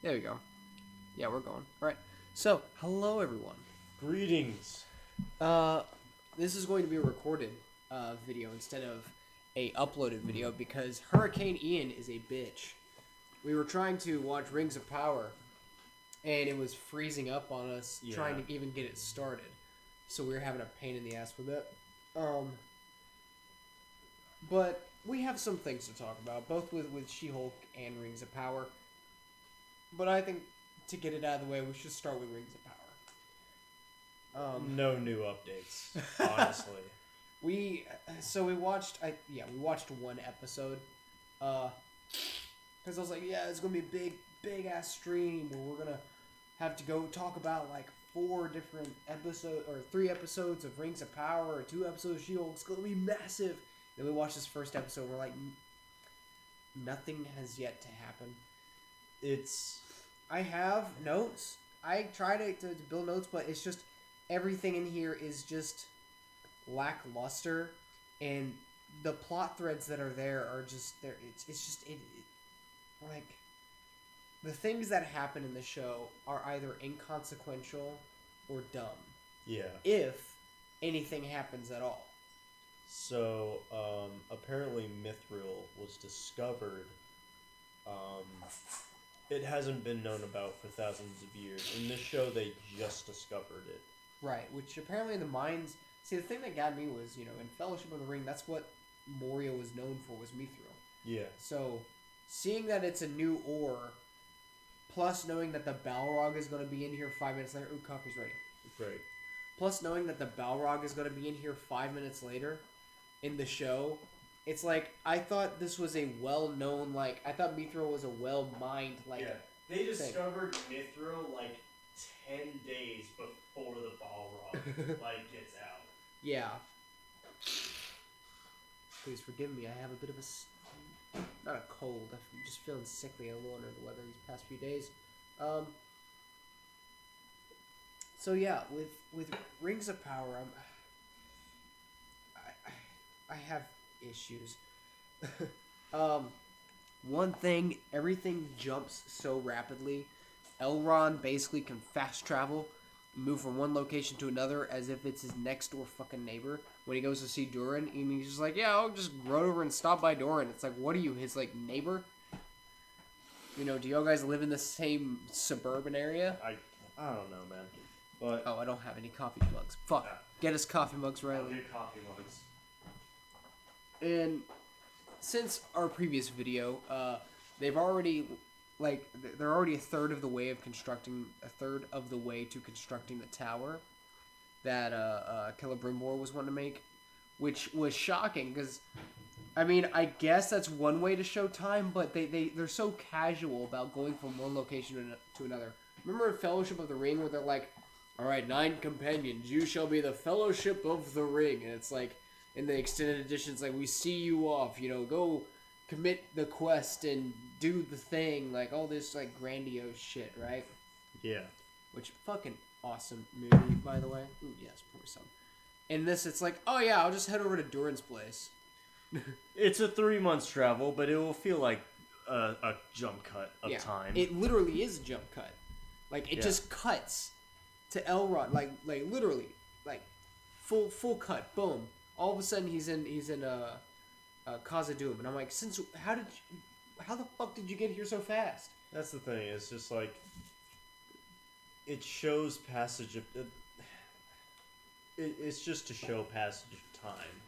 There we go. Yeah, we're going. All right. So, hello everyone. Greetings. Uh, this is going to be a recorded video instead of a uploaded video because Hurricane Ian is a bitch. We were trying to watch Rings of Power, and it was freezing up on us trying to even get it started. So we were having a pain in the ass with it. But we have some things to talk about, both with She-Hulk and Rings of Power. But I think to get it out of the way, we should start with Rings of Power. No new updates, honestly. We watched we watched one episode, because I was like, yeah, it's gonna be a big ass stream where we're gonna have to go talk about like 3 episodes of Rings of Power or 2 episodes of She-Hulk. It's gonna be massive. Then we watched this first episode. And we're like, nothing has yet to happen. I have notes. I try to build notes, but it's just everything in here is just lackluster, and the plot threads that are there are just there. Like the things that happen in the show are either inconsequential or dumb. Yeah. If anything happens at all. So, apparently Mithril was discovered. It hasn't been known about for thousands of years. In this show, they just discovered it. Right, which apparently the mines... See, the thing that got me was, in Fellowship of the Ring, that's what Moria was known for, was Mithril. Yeah. So, seeing that it's a new ore, plus knowing that the Balrog is going to be in here 5 minutes later... Ooh, coffee's ready. Great. Plus knowing that the Balrog is going to be in here 5 minutes later in the show... It's like, I thought this was a well-known, I thought Mithril was a well-mined, Yeah, they discovered Mithril, 10 days before the Balrog, gets out. Yeah. Please forgive me, I have a bit of a... Not a cold, I'm just feeling sickly and a little under the weather these past few days. So yeah, with Rings of Power, I have issues. One thing, everything jumps so rapidly. Elrond basically can fast travel, move from one location to another as if it's his next door fucking neighbor. When he goes to see Durin, and he's just like, yeah, I'll just run over and stop by Durin. It's like, what are you, his neighbor? Do y'all guys live in the same suburban area? I don't know, man. But oh, I don't have any coffee mugs. Fuck. Get us coffee mugs, Riley. I'll get coffee mugs. And since our previous video, they've already, they're already a third of the way to constructing the tower that Celebrimbor was wanting to make, which was shocking because, I guess that's one way to show time, but they're so casual about going from one location to another. Remember in Fellowship of the Ring where they're like, all right, 9 companions, you shall be the Fellowship of the Ring, and it's like, in the extended editions, we see you off, go commit the quest and do the thing, all this, grandiose shit, right? Yeah. Which, fucking awesome movie, by the way. Ooh, yes, pour some. In this, it's like, oh yeah, I'll just head over to Durin's place. It's a 3 months travel, but it will feel like a jump cut of time. It literally is a jump cut. It just cuts to Elrond, literally, full cut, boom. All of a sudden, he's in Khazad-dûm, and I'm like, how the fuck did you get here so fast? That's the thing. It's just it shows passage of. It's just to show passage of time,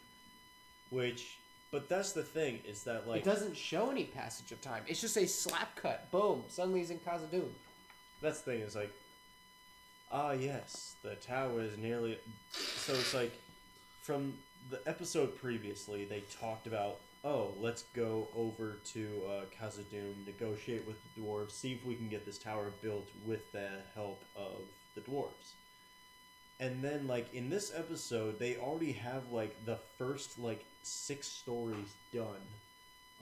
but that's the thing is that it doesn't show any passage of time. It's just a slap cut, boom. Suddenly he's in Khazad-dûm. That's the thing is yes, the tower is nearly. So it's from the episode previously, they talked about, let's go over to Khazad-dûm, negotiate with the dwarves, see if we can get this tower built with the help of the dwarves. And then, in this episode, they already have, the first, 6 stories done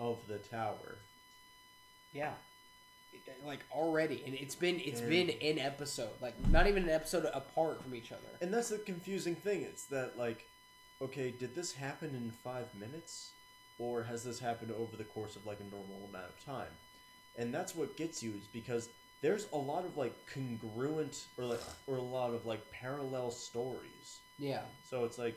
of the tower. Yeah. Already. And it's been an episode. Not even an episode apart from each other. And that's the confusing thing, is that, okay, did this happen in 5 minutes? Or has this happened over the course of, a normal amount of time? And that's what gets you, is because there's a lot of like congruent or a lot of like parallel stories. Yeah. So it's like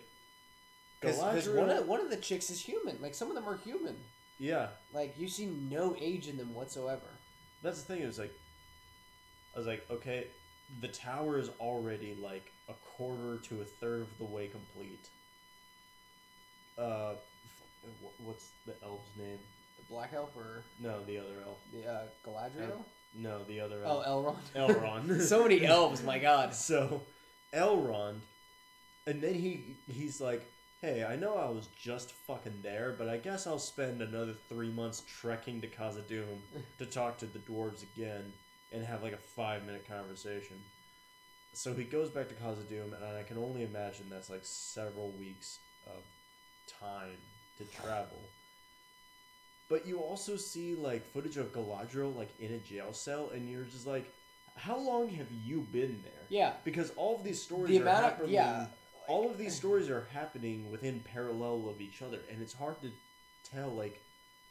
Because Galadriel. one of the chicks is human. Like, some of them are human. Yeah, Like, you see no age in them whatsoever. that's the thing. It was like I was like, okay, the tower is already like a quarter to a third of the way complete. What's the elf's name? The Black Elf or No, the other elf. the Galadriel? No, the other Oh, elf. Elrond. Elrond. So many elves, my god. So, Elrond, and then he's like, hey, I know I was just fucking there, but I guess I'll spend another 3 months trekking to Khazad-dûm to talk to the dwarves again and have like a 5-minute conversation. So he goes back to Khazad-dûm, and I can only imagine that's like several weeks of time to travel. But you also see like footage of Galadriel like in a jail cell, and you're just like, how long have you been there? Yeah. Because all of these stories The are amount of happening. yeah. All of these stories are happening within parallel of each other, and it's hard to tell like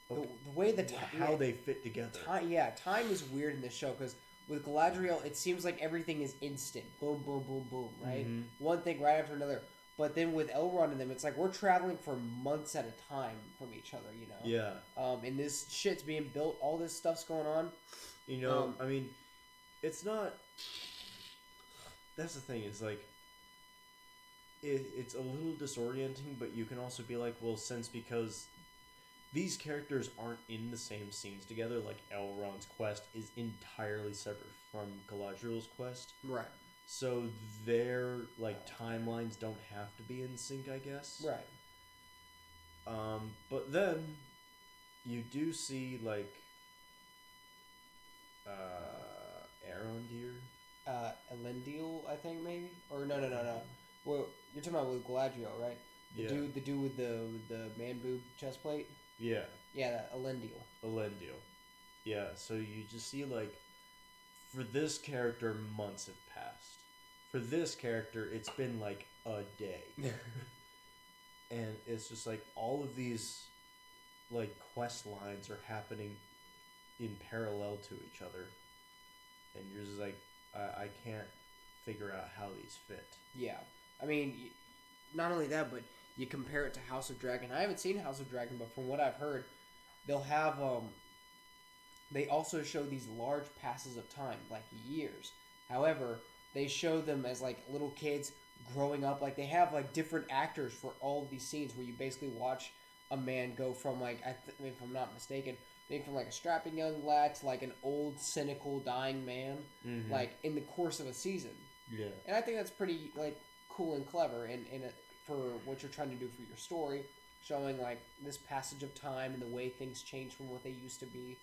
The way the how they fit together. Time is weird in this show because with Galadriel, it seems like everything is instant. Boom, boom, boom, boom. Right, one thing right after another. But then with Elrond and them, it's like we're traveling for months at a time from each other. You know. Yeah. And this shit's being built. All this stuff's going on. You know, I mean, it's not. That's the thing. Is like. It's a little disorienting, but you can also be like, well, because these characters aren't in the same scenes together, like Elrond's quest is entirely separate from Galadriel's quest. Right. So their like timelines don't have to be in sync, I guess. Right. But then you do see like Arondir. Elendil, I think maybe, or no. Well, you're talking about with Galadriel, right? Yeah. The dude with the man boob chest plate. Yeah. Yeah, Elendil. Elendil. Yeah, so you just see like for this character months have passed. For this character it's been like a day. And it's just like all of these like quest lines are happening in parallel to each other. And you're just like I can't figure out how these fit. Yeah. I mean, not only that, but you compare it to House of Dragon. I haven't seen House of Dragon, but from what I've heard, they'll have they also show these large passes of time, like years. However, they show them as like little kids growing up. Like they have like different actors for all of these scenes where you basically watch a man go from like if I'm not mistaken, maybe from like a strapping young lad to like an old cynical dying man, like in the course of a season. Yeah. And I think that's pretty like cool and clever and for what you're trying to do for your story, showing like this passage of time and the way things change from what they used to be.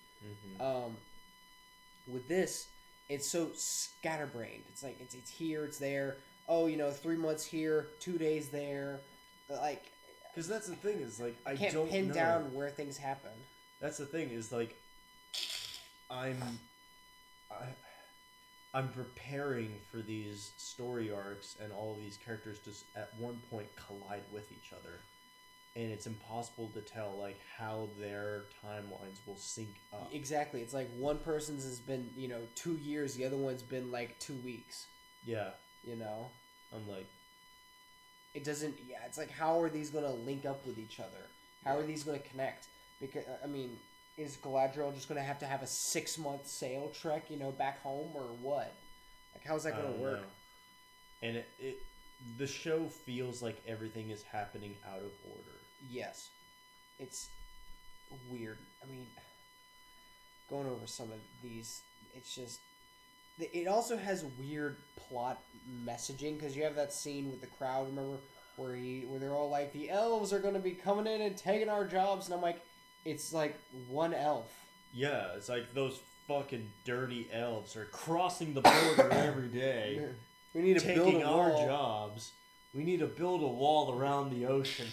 With this, it's so scatterbrained. It's like it's here, it's there. Oh, 3 months here, 2 days there. Like, because that's the thing is like I can't don't pin know. down where things happen. That's the thing is like I'm preparing for these story arcs and all of these characters to at one point collide with each other, and it's impossible to tell like how their timelines will sync up. Exactly. It's like one person's has been 2 years, the other one's been like 2 weeks. Yeah. I'm like, it doesn't. Yeah, it's like how are these gonna link up with each other? How are these gonna connect? Because I mean, is Galadriel just gonna have to have a 6-month sail trek, back home, or what? Like, how's that gonna work? Know. And it the show feels like everything is happening out of order. Yes, it's weird. I mean, going over some of these, it's just. It also has weird plot messaging because you have that scene with the crowd, remember, where they're all like, the elves are going to be coming in and taking our jobs, and I'm like, it's like one elf. Yeah, it's like those fucking dirty elves are crossing the border every day. We need to build a wall. Our jobs. We need to build a wall around the ocean.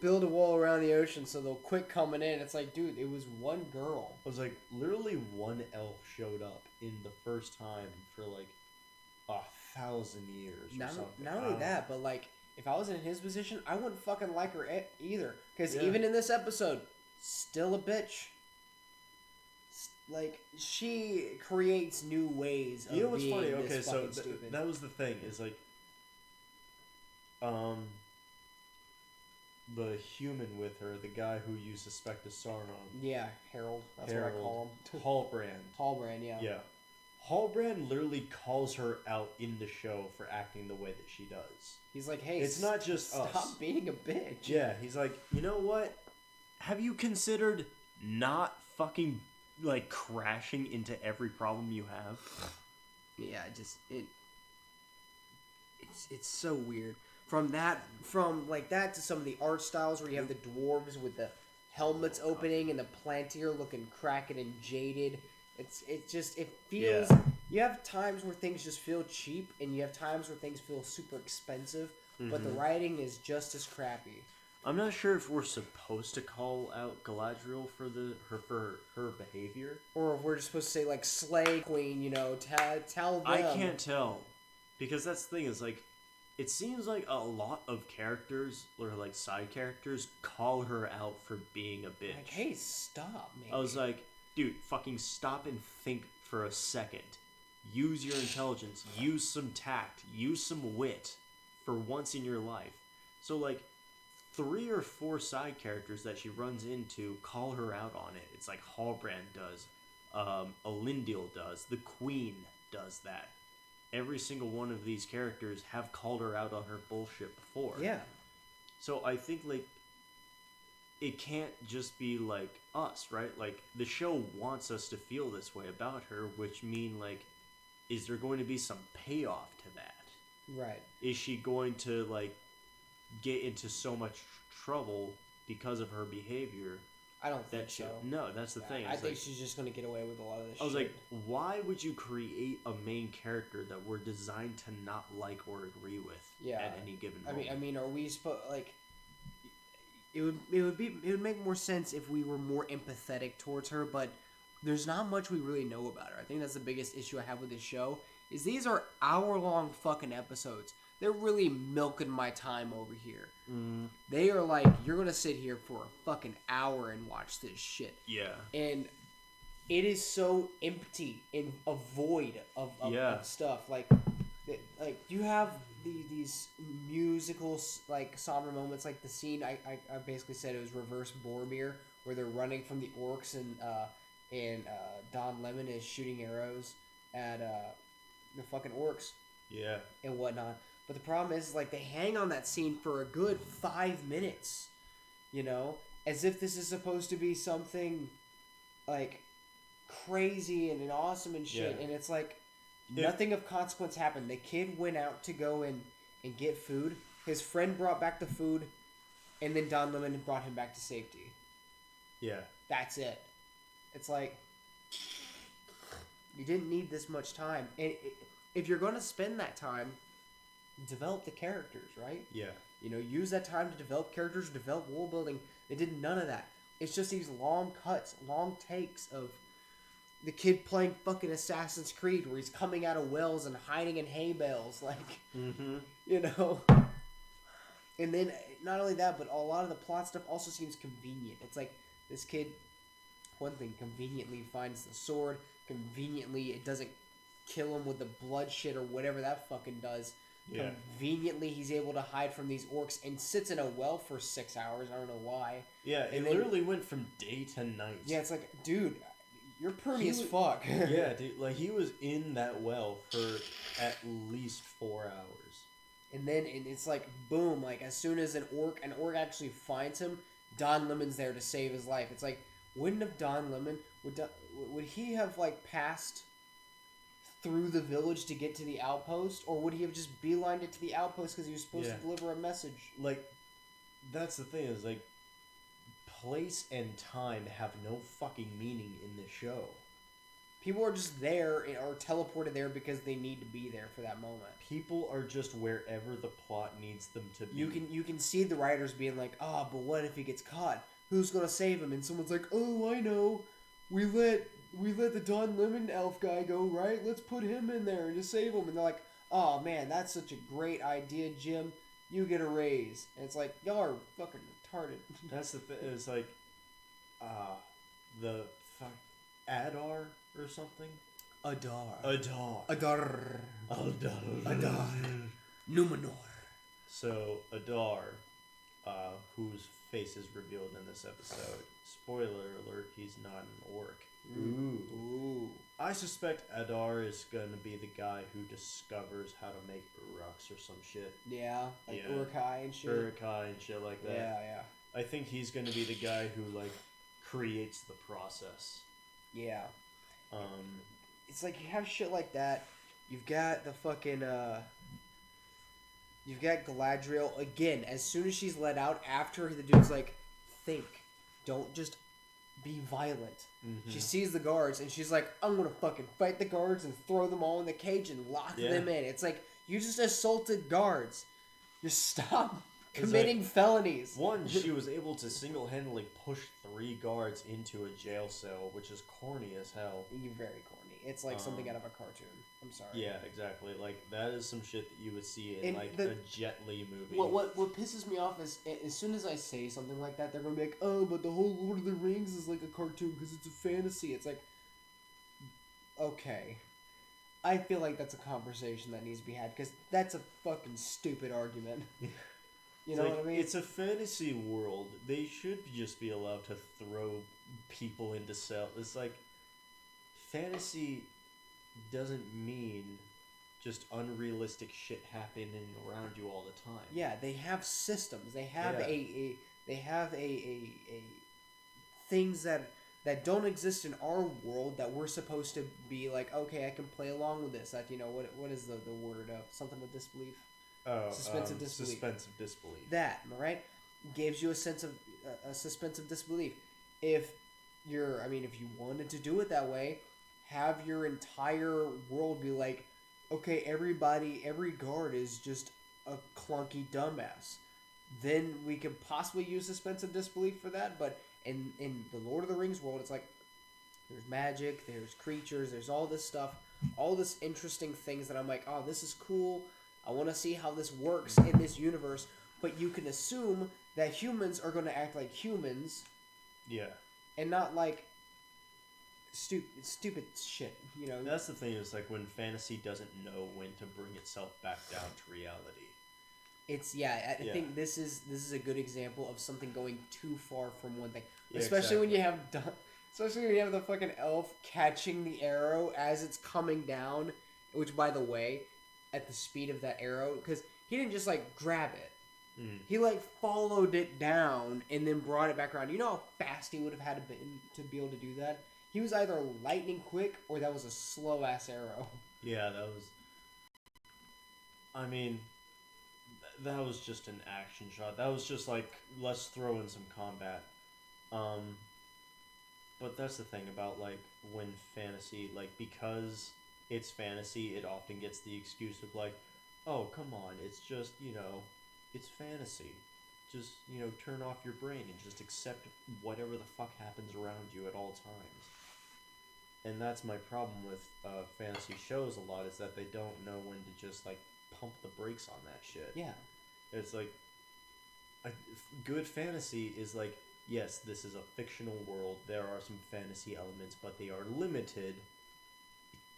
Build a wall around the ocean so they'll quit coming in. It's like, dude, it was one girl. I was like, literally one elf showed up in the first time for like 1,000 years or something. Not only that, but like, if I was in his position, I wouldn't fucking like her either. Because even in this episode, still a bitch. like she creates new ways of You know what's being funny? this Okay, so fucking stupid. that was the thing. Is like, the human with her, the guy who you suspect is Sauron, Yeah, Harold. That's what I call him. Hallbrand. Hallbrand, yeah. Yeah. Hallbrand literally calls her out in the show for acting the way that she does. He's like, hey, It's not just stop us. being a bitch. Yeah, he's like, you know what? Have you considered not fucking like crashing into every problem you have? Yeah, it's so weird. From that to some of the art styles where you have the dwarves with the helmets opening and the Plantier looking cracked and jaded. It feels. Yeah. You have times where things just feel cheap, and you have times where things feel super expensive. But the writing is just as crappy. I'm not sure if we're supposed to call out Galadriel for her behavior, Or if we're just supposed to say like slay queen, tell them. I can't tell, because that's the thing is like, it seems like a lot of characters or like side characters call her out for being a bitch. Like, hey, stop, man. I was like, dude, fucking stop and think for a second. Use your intelligence. Use some tact. Use some wit for once in your life. So like, 3 or 4 side characters that she runs into call her out on it. It's like Hallbrand does, Elendil does, the Queen does that. Every single one of these characters have called her out on her bullshit before. Yeah. So I think like, it can't just be like us, right? Like the show wants us to feel this way about her, which mean like, is there going to be some payoff to that? Right. Is she going to like get into so much trouble because of her behavior? I don't think so. No, that's the thing. I It's think like, she's just gonna get away with a lot of this. I was shit. like, why would you create a main character that we're designed to not like or agree with at any given moment? I mean, are we supposed like? It would make more sense if we were more empathetic towards her, but there's not much we really know about her. I think that's the biggest issue I have with this show. Is these are hour-long fucking episodes. They're really milking my time over here. They are like, you're gonna sit here for a fucking hour and watch this shit. Yeah. And it is so empty and a void of stuff. Like you have these musical like somber moments, like the scene I basically said it was reverse Boromir, where they're running from the orcs and Don Lemon is shooting arrows at the fucking orcs. Yeah. And whatnot. But the problem is, like, they hang on that scene for a good 5 minutes, as if this is supposed to be something, like, crazy and awesome and shit. Yeah. And it's like, nothing of consequence happened. The kid went out to go and get food. His friend brought back the food, and then Don Lemon brought him back to safety. Yeah. That's it. It's like, you didn't need this much time. And if you're going to spend that time, develop the characters, right? Yeah. Use that time to develop characters, develop world building. They did none of that. It's just these long cuts, long takes of the kid playing fucking Assassin's Creed, where he's coming out of wells and hiding in hay bales, like, And then, not only that, but a lot of the plot stuff also seems convenient. It's like, this kid, one thing, conveniently finds the sword, conveniently it doesn't kill him with the blood shit or whatever that fucking does. Yeah. Conveniently, he's able to hide from these orcs and sits in a well for 6 hours. I don't know why. Yeah, it literally went from day to night. Yeah, it's like, dude, you're pruny as fuck. Yeah, dude, like, he was in that well for at least 4 hours. And then it's like, boom, like, as soon as an orc actually finds him, Don Lemon's there to save his life. It's like, wouldn't have Don Lemon, would he have, like, passed through the village to get to the outpost, or would he have just beelined it to the outpost because he was supposed to deliver a message? Like, that's the thing, is like, place and time have no fucking meaning in this show. People are just there or teleported there because they need to be there for that moment. People are just wherever the plot needs them to be. You can see the writers being like, but what if he gets caught? Who's gonna save him? And someone's like, oh, I know. We let the Don Lemon elf guy go, right? Let's put him in there to save him. And they're like, oh man, that's such a great idea, Jim. You get a raise. And it's like, y'all are fucking retarded. That's the thing. It's like, the fuck. Adar or something. Adar. Adar. Adar. Adar. Adar. Numenor. So Adar, whose face is revealed in this episode. Spoiler alert: he's not an orc. Ooh. I suspect Adar is gonna be the guy who discovers how to make Uruks or some shit. Yeah, like Yeah. Uruk-hai and shit. Uruk-hai and shit like that. Yeah. I think he's gonna be the guy who like creates the process. Yeah. Um, It's like you have shit like that. You've got the fucking You've got Galadriel again. As soon as she's let out, after the dude's like, think, don't just be violent. She sees the guards and she's like, I'm gonna fucking fight the guards and throw them all in the cage and lock them in. It's like you just assaulted guards. Just stop committing felonies. One, she was able to single-handedly push 3 guards into a jail cell, which is corny as hell. You're very corny. It's like something out of a cartoon. I'm sorry. Yeah, exactly. Like that is some shit that you would see in like a Jet Li movie. What pisses me off is as soon as I say something like that, they're gonna be like, "Oh, but the whole Lord of the Rings is like a cartoon because it's a fantasy." It's like, okay, I feel like that's a conversation that needs to be had because that's a fucking stupid argument. You know like, what I mean? It's a fantasy world. They should just be allowed to throw people into cells. It's like fantasy doesn't mean just unrealistic shit happening around you all the time. Yeah, they have systems. They have a things that don't exist in our world that we're supposed to be like, okay, I can play along with this. That what is the word of something of disbelief? Oh, Suspense of disbelief. Suspense of disbelief. That, right, gives you a sense of a suspense of disbelief. If you wanted to do it that way, have your entire world be like, okay, every guard is just a clunky dumbass. Then we could possibly use suspense of disbelief for that. But in the Lord of the Rings world, it's like there's magic, there's creatures, there's all this stuff, all this interesting things that I'm like, oh, this is cool. I want to see how this works in this universe. But you can assume that humans are going to act like humans. Yeah. And not like stupid shit, you know. That's the thing, is like when fantasy doesn't know when to bring itself back down to reality. I think this is a good example of something going too far from one thing. Yeah, especially when you have the fucking elf catching the arrow as it's coming down, which, by the way, at the speed of that arrow, because he didn't just like grab it. He like followed it down and then brought it back around. You know how fast he would have had to be able to do that? He was either lightning quick or that was a slow ass arrow. Yeah, that was. I mean, that was just an action shot. That was just like, let's throw in some combat. But that's the thing about like when fantasy, like, because it's fantasy, it often gets the excuse of like, oh, come on, it's just, it's fantasy. Just, turn off your brain and just accept whatever the fuck happens around you at all times. And that's my problem with fantasy shows a lot, is that they don't know when to just, like, pump the brakes on that shit. Yeah. It's like, good fantasy is like, yes, this is a fictional world, there are some fantasy elements, but they are limited.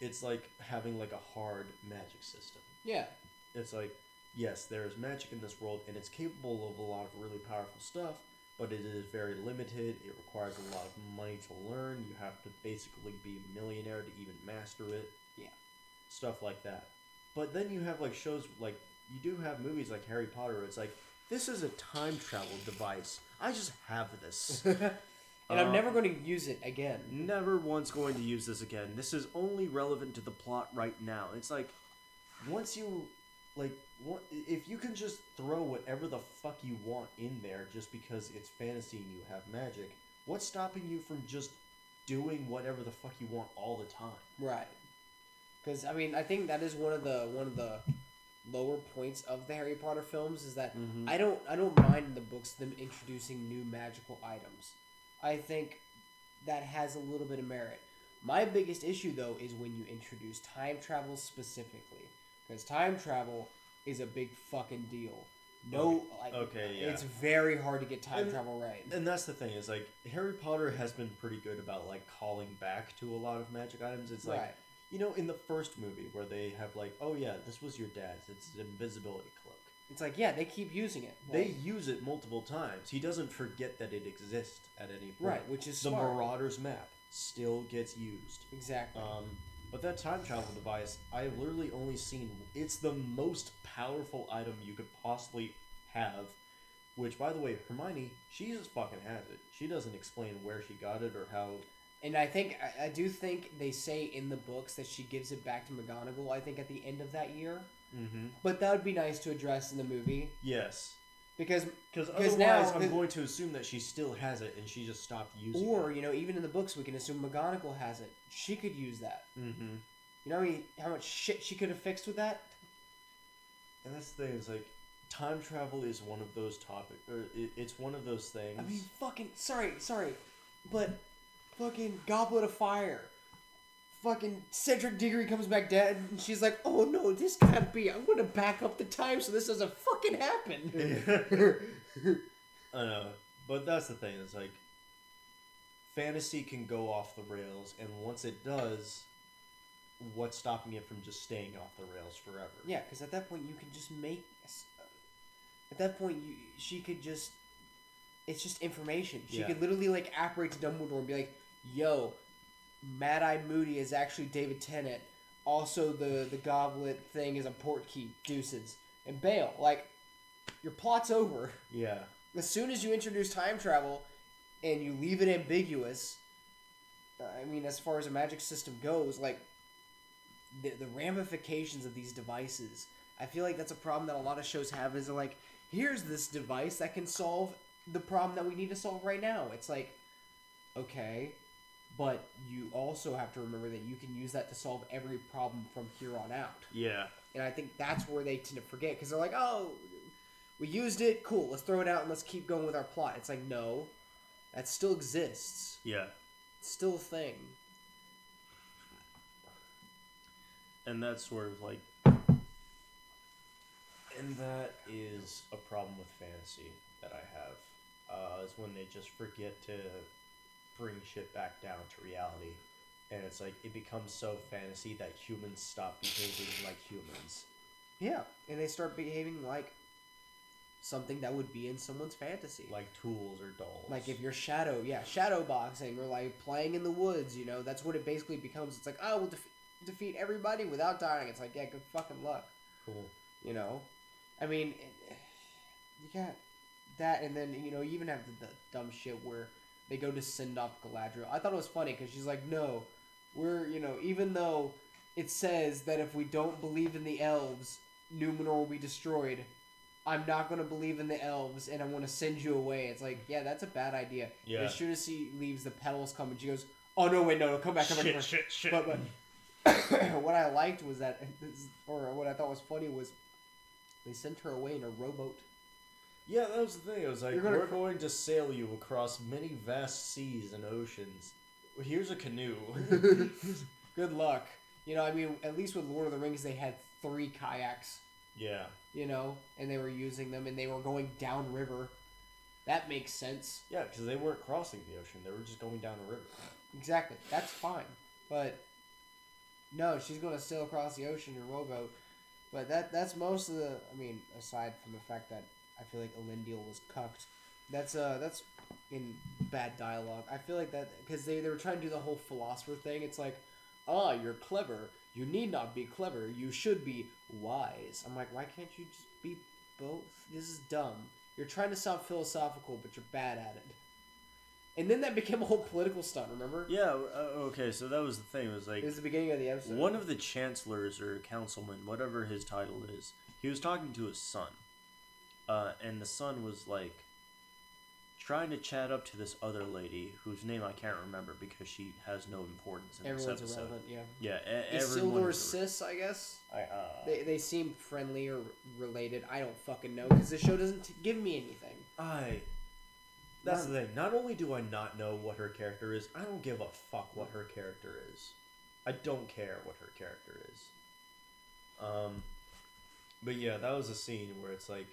It's like having, like, a hard magic system. Yeah. It's like, yes, there is magic in this world, and it's capable of a lot of really powerful stuff, but it is very limited. It requires a lot of money to learn. You have to basically be a millionaire to even master it. Yeah. Stuff like that. But then you have, like, shows, like, you do have movies like Harry Potter where it's like, this is a time travel device. I just have this. And I'm never going to use it again. Never once going to use this again. This is only relevant to the plot right now. It's like, once you, like, if you can just throw whatever the fuck you want in there just because it's fantasy and you have magic, what's stopping you from just doing whatever the fuck you want all the time? Right. Because, I think that is one of the lower points of the Harry Potter films, is that I don't mind in the books them introducing new magical items. I think that has a little bit of merit. My biggest issue, though, is when you introduce time travel specifically. Because time travel is a big fucking deal. No, like, Okay, yeah. it's very hard to get time And- travel right. And that's the thing is like Harry Potter has been pretty good about like calling back to a lot of magic items. It's like Right. in the first movie where they have like, oh yeah, this was your dad's. It's an invisibility cloak. It's like, yeah, they keep using it. They Like, use it multiple times. He doesn't forget that it exists at any point. right, which is the smart. Marauder's map still gets used. Exactly. But that time travel device, I've literally only seen. It's the most powerful item you could possibly have. Which, by the way, Hermione, she just fucking has it. She doesn't explain where she got it or how. And I do think they say in the books that she gives it back to McGonagall, I think, at the end of that year. Mm-hmm. But that would be nice to address in the movie. Yes. Because Otherwise, now- I'm going to assume that she still has it and she just stopped using Or, it. even in the books, we can assume McGonagall has it. She could use that. Mm-hmm. You know how much shit she could have fixed with that? And that's the thing, is like, time travel is one of those topics, or it's one of those things. I mean, fucking, sorry, but fucking Goblet of Fire. Fucking Cedric Diggory comes back dead, and she's like, oh no, this can't be. I'm gonna back up the time so this doesn't fucking happen. I know, but that's the thing, is like, fantasy can go off the rails, and once it does, what's stopping it from just staying off the rails forever? Yeah, because at that point you can just make. At that point, she could just. It's just information. She Yeah. could literally like apparate to Dumbledore and be like, "Yo, Mad Eye Moody is actually David Tennant. Also, the goblet thing is a portkey. Deuces and bail. Like, your plot's over. Yeah. As soon as you introduce time travel, and you leave it ambiguous. I mean, as far as a magic system goes, like the ramifications of these devices. I feel like that's a problem that a lot of shows have. Is like, here's this device that can solve the problem that we need to solve right now. It's like, okay, but you also have to remember that you can use that to solve every problem from here on out. Yeah. And I think that's where they tend to forget, because they're like, oh, we used it, cool, let's throw it out and let's keep going with our plot. It's like, no, that still exists. Yeah. It's still a thing. And that's sort of like, and that is a problem with fantasy that I have, is when they just forget to bring shit back down to reality. And it's like, it becomes so fantasy that humans stop behaving like humans. Yeah, and they start behaving like something that would be in someone's fantasy. Like tools or dolls. Like if you're shadow boxing, or like playing in the woods, that's what it basically becomes. It's like, oh, we'll defeat everybody without dying. It's like, yeah, good fucking luck. Cool. I mean, you got that, and then, you even have the dumb shit where they go to send off Galadriel. I thought it was funny, because she's like, no, we're, even though it says that if we don't believe in the elves, Numenor will be destroyed, I'm not going to believe in the elves, and I want to send you away. It's like, yeah, that's a bad idea. Yeah. As soon as she leaves, the petals come, and she goes, oh, no, wait, no, come back. Shit. But what I liked was that, or what I thought was funny was, they sent her away in a rowboat. Yeah, that was the thing. It was like, You're gonna we're going to sail you across many vast seas and oceans. Here's a canoe. Good luck. I mean, at least with Lord of the Rings, they had 3 kayaks, Yeah. and they were using them, and they were going downriver. That makes sense. Yeah, because they weren't crossing the ocean. They were just going down a river. Exactly. That's fine. But, no, she's going to sail across the ocean in a rowboat. But that's most of the... I mean, aside from the fact that I feel like Elendil was cucked. That's in bad dialogue. I feel like that... Because they were trying to do the whole philosopher thing. It's like, you're clever. You need not be clever. You should be wise. I'm like, why can't you just be both? This is dumb. You're trying to sound philosophical, but you're bad at it. And then that became a whole political stunt, remember? Yeah, okay, so that was the thing. It was like, It was the beginning of the episode. one of the chancellors or councilmen, whatever his title is, he was talking to his son. And the son was like trying to chat up to this other lady whose name I can't remember because she has no importance in Everyone's this episode. irrelevant, yeah. Yeah, everyone Isildur is sis, I guess? irrelevant. They seem friendly or related. I don't fucking know, because the show doesn't give me anything. That's the thing. Not only do I not know what her character is, I don't give a fuck what her character is. I don't care what her character is. But yeah, that was a scene where it's like,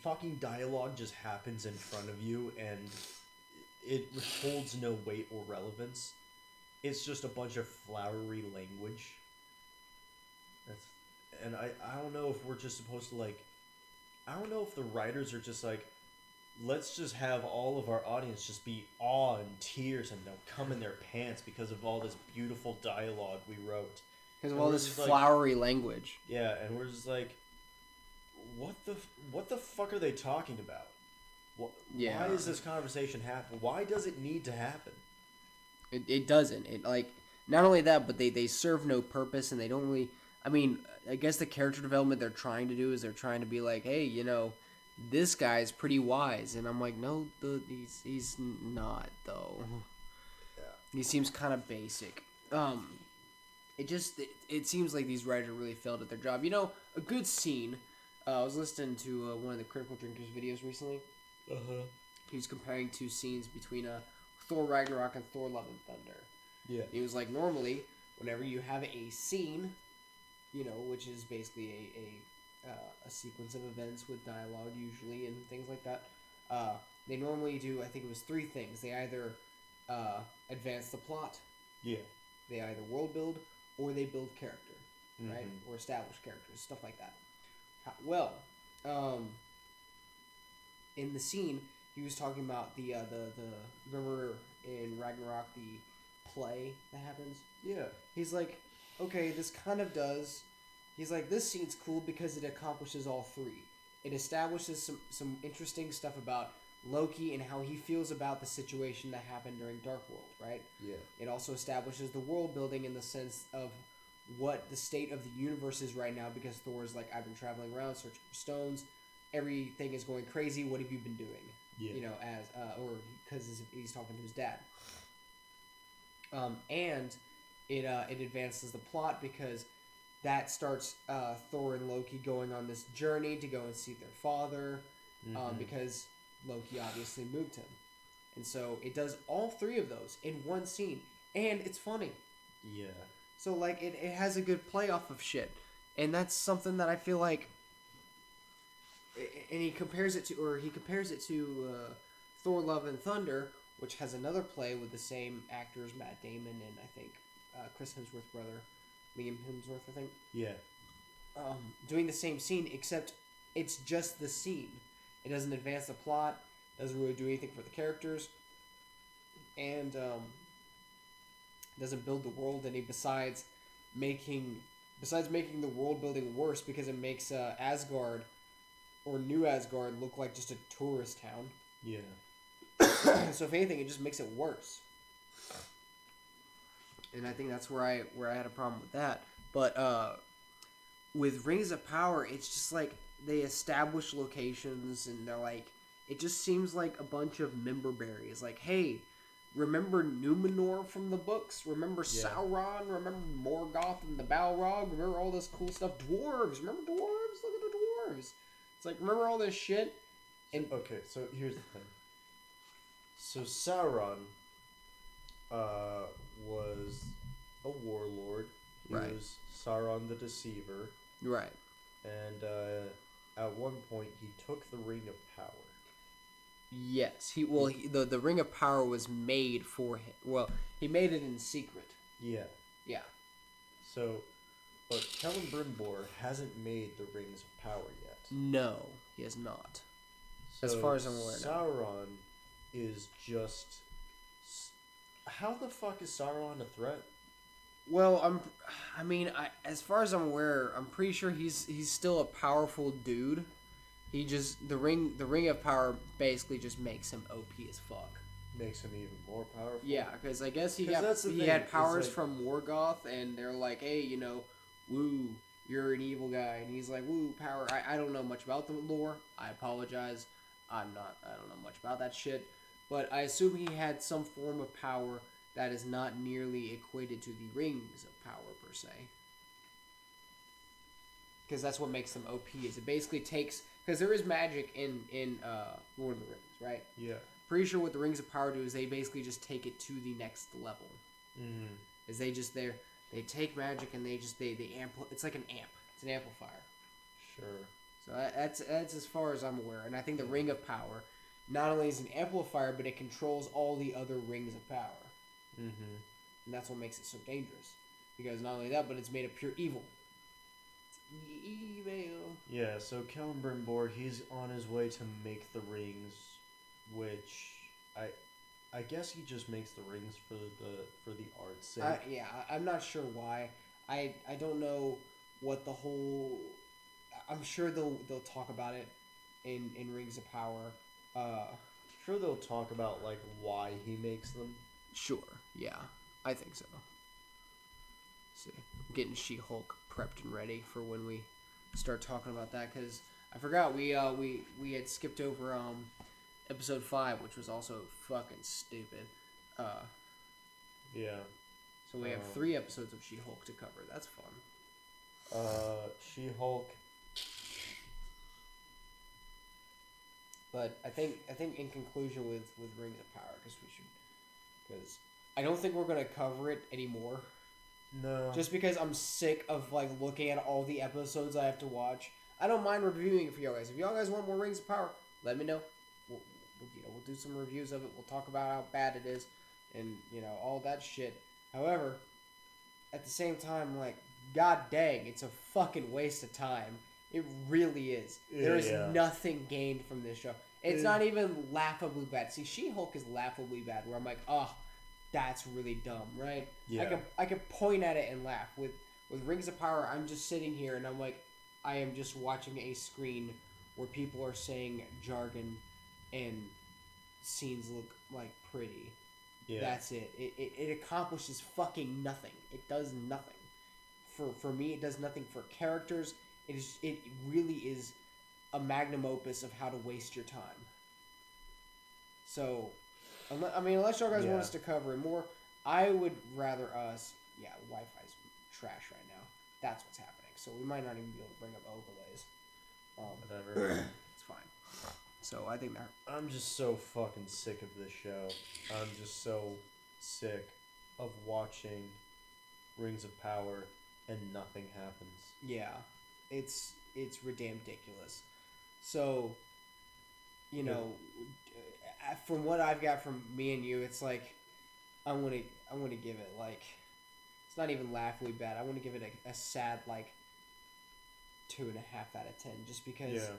fucking dialogue just happens in front of you and it holds no weight or relevance. It's just a bunch of flowery language. And I don't know if we're just supposed to like, I don't know if the writers are just like, let's just have all of our audience just be awe and tears and they'll come in their pants because of all this beautiful dialogue we wrote. Because of And all we're this just like, flowery language. yeah, and we're just like, what the fuck are they talking about? Yeah. Why is this conversation happen? Why does it need to happen? It doesn't. It like not only that, but they serve no purpose and they don't really. I mean, I guess the character development they're trying to do is they're trying to be like, hey, you know, this guy's pretty wise, and I'm like, no, he's not though. Yeah. He seems kind of basic. It seems like these writers really failed at their job. You know, a good scene. I was listening to one of the Critical Drinkers videos recently. He was comparing two scenes between Thor Ragnarok and Thor Love and Thunder. Yeah. He was like, normally, whenever you have a scene, you know, which is basically a sequence of events with dialogue usually and things like that, they normally do, I think it was 3 things. They either advance the plot, Yeah. they either world build, or they build character, right? Mhm. Or establish characters, stuff like that. Well, in the scene, he was talking about the remember in Ragnarok the play that happens. Yeah. He's like, okay, this kind of does. He's like, this scene's cool because it accomplishes all 3. It establishes some interesting stuff about Loki and how he feels about the situation that happened during Dark World, right? Yeah. It also establishes the world building in the sense of what the state of the universe is right now because Thor's like, I've been traveling around searching for stones. Everything is going crazy. What have you been doing? Yeah. You know, as or because he's talking to his dad. And it advances the plot because that starts Thor and Loki going on this journey to go and see their father, because Loki obviously moved him, and so it does all 3 of those in one scene, and it's funny. Yeah. So like it has a good play off of shit, and that's something that I feel like. And he compares it to Thor: Love and Thunder, which has another play with the same actors, Matt Damon and I think Chris Hemsworth's brother, Liam Hemsworth, I think. Yeah. Doing the same scene, except it's just the scene. It doesn't advance the plot, doesn't really do anything for the characters, and doesn't build the world any besides making the world building worse because it makes Asgard or New Asgard look like just a tourist town. Yeah. So if anything, it just makes it worse. And I think that's where I had a problem with that. But with Rings of Power, it's just like they establish locations and they're like, it just seems like a bunch of member berries. Like, hey, remember Numenor from the books? Remember Sauron? Remember Morgoth and the Balrog? Remember all this cool stuff? Dwarves! Remember dwarves? Look at the dwarves! It's like, remember all this shit? And Okay, so here's the thing. So Sauron was a warlord. He Right. was Sauron the Deceiver. right. And at one point, he took the Ring of Power. Yes, the Ring of Power was made for him. Well, he made it in secret. Yeah. Yeah. So, but Kellen Brimbor hasn't made the Rings of Power yet. No, he has not. So As far as I'm aware now. Sauron is just... How the fuck is Sauron a threat? Well, as far as I'm aware, I'm pretty sure he's still a powerful dude. He just the ring of power basically just makes him OP as fuck. Makes him even more powerful? Yeah, because I guess he 'Cause that's the thing, had is powers like- from Morgoth, and they're like, hey, you know, woo, you're an evil guy, and he's like, woo, power. I don't know much about the lore. I apologize. I don't know much about that shit, but I assume he had some form of power that is not nearly equated to the rings of power per se. Because that's what makes them OP. Is it basically takes, because there is magic in Lord of the Rings, right? Yeah. Pretty sure what the rings of power do is they basically just take it to the next level. Mm-hmm. Is they take magic and they amp. It's like an amp. It's an amplifier. Sure. So that's as far as I'm aware. And I think the Ring of Power not only is an amplifier, but it controls all the other rings of power. Mm-hmm. And that's what makes it so dangerous. Because not only that, but it's made of pure evil. It's evil. Yeah, so Celebrimbor, he's on his way to make the rings, which I guess he just makes the rings for the art's sake. I'm not sure why. I don't know what the whole. I'm sure they'll talk about it in Rings of Power. Sure, they'll talk about like why he makes them. Sure, yeah, I think so. See, I'm getting She-Hulk prepped and ready for when we start talking about that, because I forgot we had skipped over episode 5, which was also fucking stupid. Yeah. So we have 3 episodes of She-Hulk to cover. That's fun. She-Hulk. But I think in conclusion with Rings of Power, because I don't think we're gonna cover it anymore. No. Just because I'm sick of like looking at all the episodes I have to watch. I don't mind reviewing it for y'all guys. If y'all guys want more Rings of Power, let me know. We'll do some reviews of it. We'll talk about how bad it is, and all that shit. However, at the same time, like, god dang, it's a fucking waste of time. It really is. There is nothing gained from this show. It's not even laughably bad. See, She-Hulk is laughably bad, where I'm like, oh, that's really dumb, right? Yeah. I can point at it and laugh. With Rings of Power, I'm just sitting here and I'm like, I am just watching a screen where people are saying jargon and scenes look like pretty. Yeah. That's it. It accomplishes fucking nothing. It does nothing. For me, it does nothing for characters. It really is a magnum opus of how to waste your time. So, unless y'all guys want us to cover it more, I would rather us. Yeah, Wi-Fi's trash right now. That's what's happening. So we might not even be able to bring up overlays. Whatever. It's fine. So I think that. I'm just so fucking sick of this show. I'm just so sick of watching Rings of Power and nothing happens. Yeah, it's ridiculous. So, from what I've got from me and you, it's like I want to give it like, it's not even laughably bad. I want to give it a sad like 2.5 out of 10, just because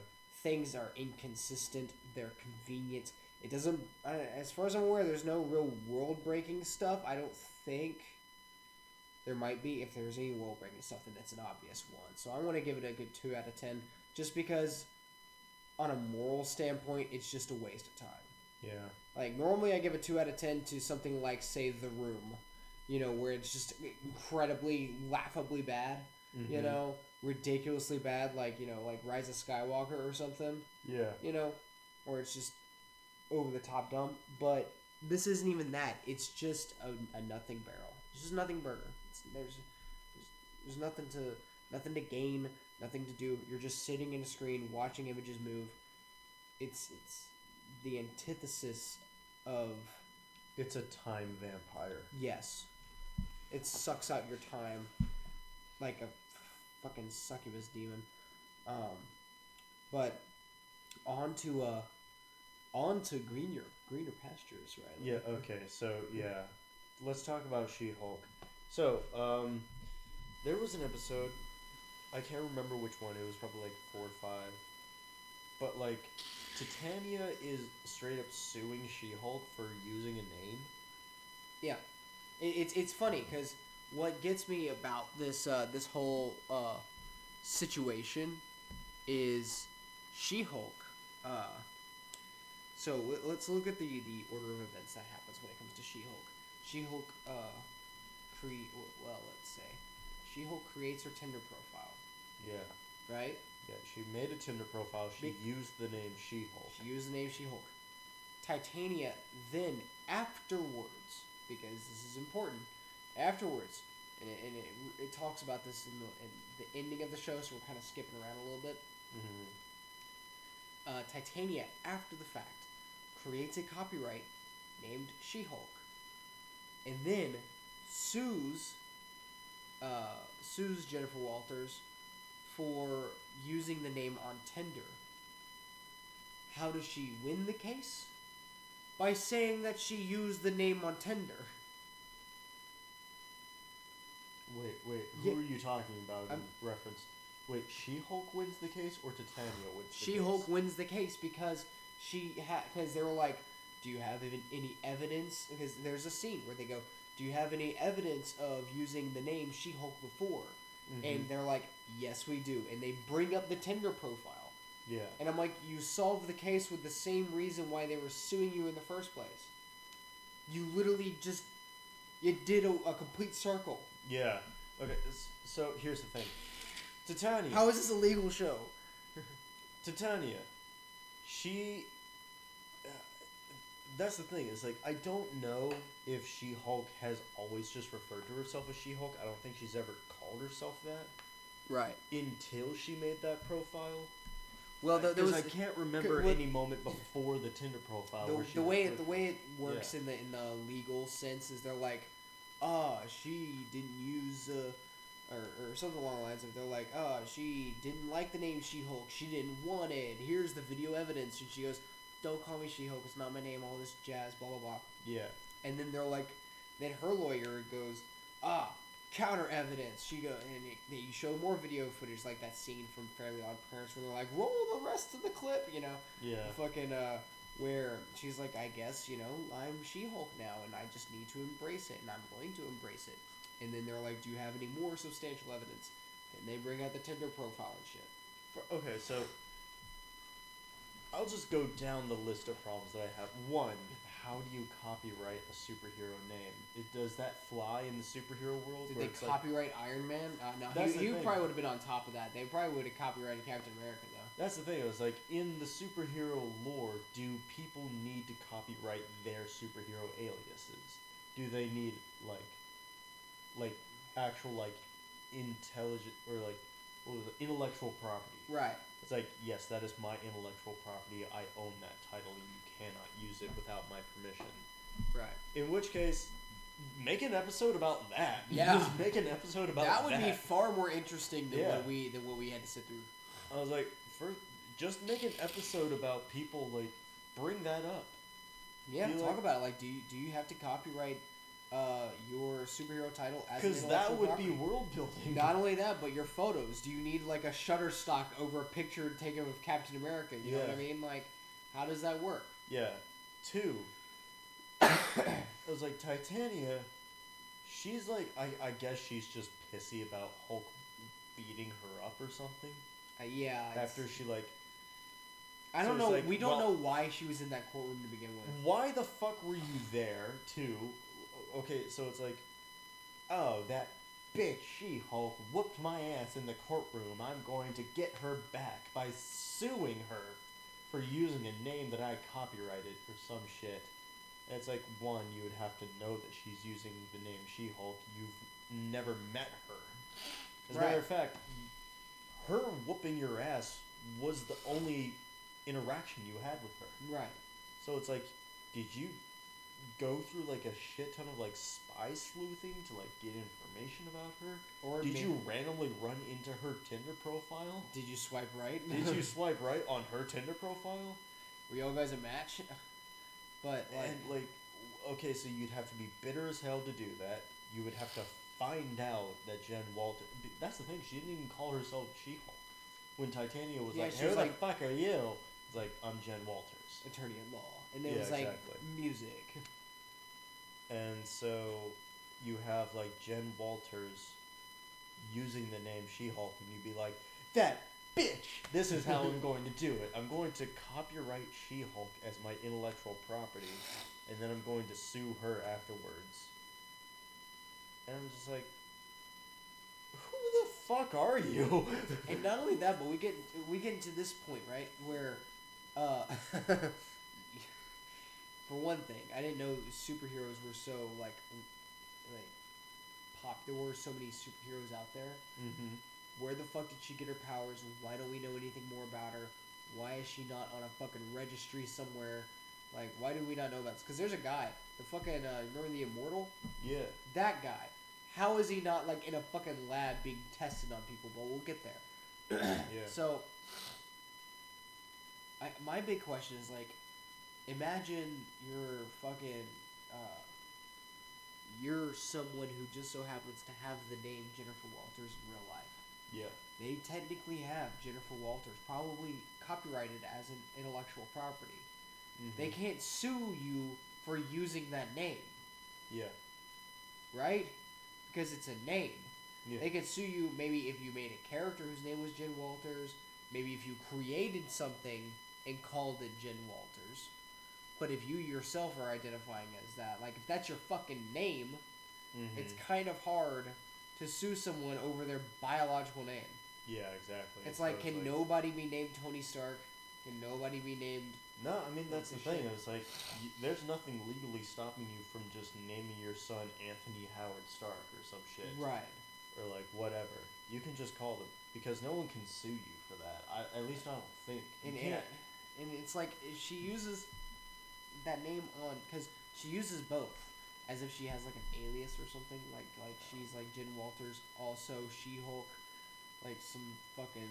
things are inconsistent. They're convenient. It doesn't. As far as I'm aware, there's no real world breaking stuff. I don't think. There might be. If there's any world breaking stuff, then it's an obvious one. So I want to give it a good 2 out of 10, just because, on a moral standpoint, it's just a waste of time. Yeah. Like, normally I give a 2 out of 10 to something like, say, The Room, where it's just incredibly, laughably bad, ridiculously bad, like Rise of Skywalker or something. Yeah. Or it's just over the top dumb. But this isn't even that. It's just a nothing barrel. It's just nothing burger. There's nothing to gain, nothing to do. You're just sitting in a screen watching images move. It's the antithesis of. It's a time vampire. Yes, it sucks out your time like a fucking succubus demon. But on to greener pastures, right? Yeah. Okay. So yeah, let's talk about She-Hulk. So there was an episode. I can't remember which one. It was probably like 4 or 5. But like, Titania is straight up suing She-Hulk for using a name. Yeah, it's funny because what gets me about this whole situation is She-Hulk. So let's look at the order of events that happens when it comes to She-Hulk. She-Hulk let's say She-Hulk creates her Tinder profile. Yeah. Right? Yeah, she made a Tinder profile. She used the name She-Hulk. She used the name She-Hulk. Titania then, afterwards, because this is important, afterwards, and it talks about this in the ending of the show, so we're kind of skipping around a little bit. Mm-hmm. Titania, after the fact, creates a copyright named She-Hulk, and then sues Jennifer Walters for using the name on Tinder. How does she win the case? By saying that she used the name on Tinder. Wait. Yeah. Who are you talking about in I'm- reference? Wait, She-Hulk wins the case or Titania wins the case? She-Hulk wins the case because because they were like, do you have even any evidence? Because there's a scene where they go, do you have any evidence of using the name She-Hulk before? And they're like, yes, we do. And they bring up the Tinder profile. Yeah. And I'm like, you solved the case with the same reason why they were suing you in the first place. You literally just, you did a complete circle. Yeah. Okay, so here's the thing. Titania. How is this a legal show? Titania. She... that's the thing, is like, I don't know if She-Hulk has always just referred to herself as She-Hulk. I don't think she's ever called herself that. Right. Until she made that profile. Well, there was I can't remember any moment before the Tinder profile where she the way referred- it works in the legal sense is they're like, she didn't use or something along the lines of they're like, she didn't like the name She-Hulk, she didn't want it. Here's the video evidence, and she goes, don't call me She-Hulk, it's not my name, all this jazz, blah blah blah. Yeah. And then they're like, then her lawyer goes, counter evidence. She go and you show more video footage like that scene from Fairly Odd Parents where they're like, roll the rest of the clip, you know. Yeah. Fucking where she's like, I guess, you know, I'm She-Hulk now and I just need to embrace it and I'm going to embrace it. And then they're like, do you have any more substantial evidence? And they bring out the Tinder profile and shit. Okay, so I'll just go down the list of problems that I have. One, how do you copyright a superhero name? Does that fly in the superhero world? Did where they it's like- copyright Iron Man? No, That's he the thing. probably would have been on top of that. They probably would have copyrighted Captain America though. That's the thing. It was like, in the superhero lore, do people need to copyright their superhero aliases? Do they need like actual like intelligent or like what was it, intellectual property? Right. It's like, yes, that is my intellectual property. I own that title. You cannot use it without my permission. Right. In which case, make an episode about that. Yeah. Just make an episode about That would be far more interesting than Yeah. what we had to sit through. I was like, first, just make an episode about people, like, bring that up. Yeah, Be talk like- about it. Like, do you have to copyright your superhero title as an Because that intellectual would property? be world building. Not only that, but your photos. Do you need like a Shutterstock over a picture taken of Captain America? You know what I Yeah. mean? Like, how does that work? Yeah. Two, I was like, Titania, she's like, I guess she's just pissy about Hulk beating her up or something. Yeah. After she, like, I don't so it's know. like, we don't well- know why she was in that courtroom to begin with. why the fuck were you there, too? Okay, so it's like, oh, that bitch She-Hulk whooped my ass in the courtroom. I'm going to get her back by suing her for using a name that I copyrighted or some shit. And it's like, one, you would have to know that she's using the name She-Hulk. You've never met her. As a matter Right. of fact, her whooping your ass was the only interaction you had with her. Right. So it's like, did you go through like a shit ton of like spy sleuthing to like get information about her? Or Did maybe- you randomly run into her Tinder profile? Did you swipe right? Did you swipe right on her Tinder profile? Were y'all guys a match? But like, And like, okay, so you'd have to be bitter as hell to do that. You would have to find out that Jen Walter. That's the thing. She didn't even call herself She-Hulk. When Titania was Yeah, like, she "Who was the like- fuck are you?" It's like, "I'm Jen Walters." attorney at law, and it Yeah, was like exactly. music. And so you have like Jen Walters using the name She-Hulk, and you'd be like, "That bitch! This is how I'm going to do it. I'm going to copyright She-Hulk as my intellectual property, and then I'm going to sue her afterwards." And I'm just like, who the fuck are you? And not only that, but we get into this point, right, where, for one thing, I didn't know superheroes were so like pop. There were so many superheroes out there. Mm-hmm. Where the fuck did she get her powers? Why don't we know anything more about her? Why is she not on a fucking registry somewhere? Like, why do we not know about this? Because there's a guy, the fucking, remember the Immortal? Yeah. That guy. How is he not, like, in a fucking lab being tested on people? But we'll get there. Yeah. So, my big question is like, imagine you're fucking, you're someone who just so happens to have the name Jennifer Walters in real life. Yeah. They technically have Jennifer Walters, probably copyrighted as an intellectual property. Mm-hmm. They can't sue you for using that name, Yeah. right? Because it's a name. Yeah. They could sue you maybe if you made a character whose name was Jen Walters, maybe if you created something and called it Jen Walters. But if you yourself are identifying as that, like if that's your fucking name, Mm-hmm. it's kind of hard to sue someone over their biological name. Yeah, exactly. It's So like, can nobody be named Tony Stark? Can nobody be named... No, I mean, that's the Like thing. shit. It's like, there's nothing legally stopping you from just naming your son Anthony Howard Stark or some shit. Right. Or, like, whatever. You can just call them. Because no one can sue you for that. At least I don't think. You And, can't. and it's like, she uses that name on... Because she uses both. As if she has, like, an alias or something. Like she's, like, Jen Walters, also She-Hulk. Like, some fucking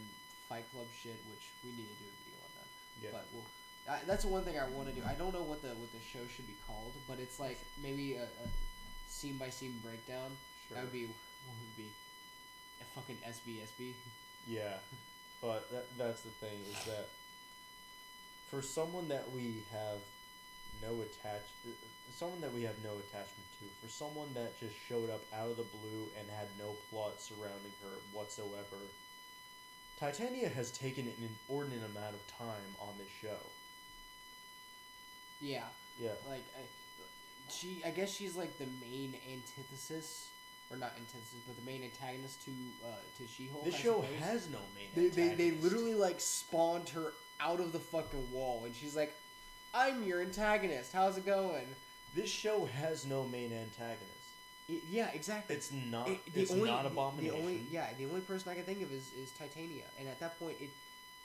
Fight Club shit, which we need to do a video on that. Yeah. But that's the one thing I want to do. I don't know what the show should be called, but it's like maybe a scene by scene breakdown. Sure. That would be what would be a fucking SBSB. Yeah. But that's the thing, is that for someone that we have no attachment to, for someone that just showed up out of the blue and had no plot surrounding her whatsoever, Titania has taken an inordinate amount of time on this show. Yeah, Yeah. like I guess she's like the main antithesis, or not antithesis, but the main antagonist to She-Hulk. This I show suppose. has no main They antagonist. literally like spawned her out of the fucking wall, and she's like, "I'm your antagonist. How's it going?" This show has no main antagonist. Yeah, exactly. It's not. The It's only- not Abomination. The only person I can think of is Titania, and at that point,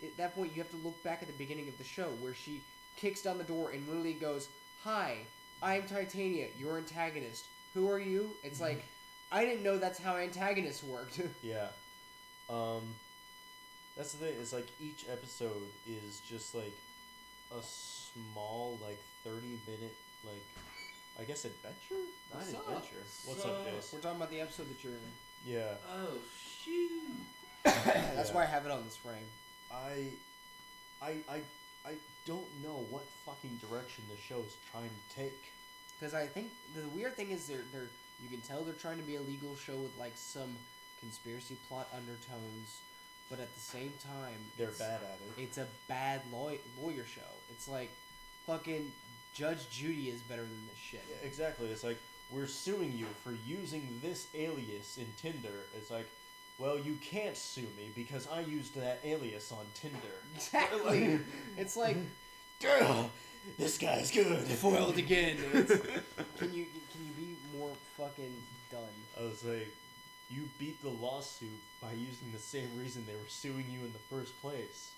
at that point, you have to look back at the beginning of the show where she kicks down the door and literally goes, "Hi, I'm Titania, your antagonist. Who are you?" It's like, I didn't know that's how antagonists worked. Yeah. That's the thing. It's like each episode is just like a small, like 30-minute, like I guess adventure. Not What's up? adventure. What's So- up, Jace? We're talking about the episode that you're in. Yeah. Oh shoot! That's Yeah. why I have it on this frame. I don't know what fucking direction the show's trying to take. Because I think the weird thing is they're you can tell they're trying to be a legal show with like some conspiracy plot undertones, but at the same time They're it's, bad at it. It's a bad lawyer show. It's like fucking Judge Judy is better than this shit. Yeah, exactly. It's like, we're suing you for using this alias in Tinder. It's like, well, you can't sue me because I used that alias on Tinder. Exactly. It's like Ugh, this guy's good. foiled again. It's, can you be more fucking done? I was like, you beat the lawsuit by using the same reason they were suing you in the first place.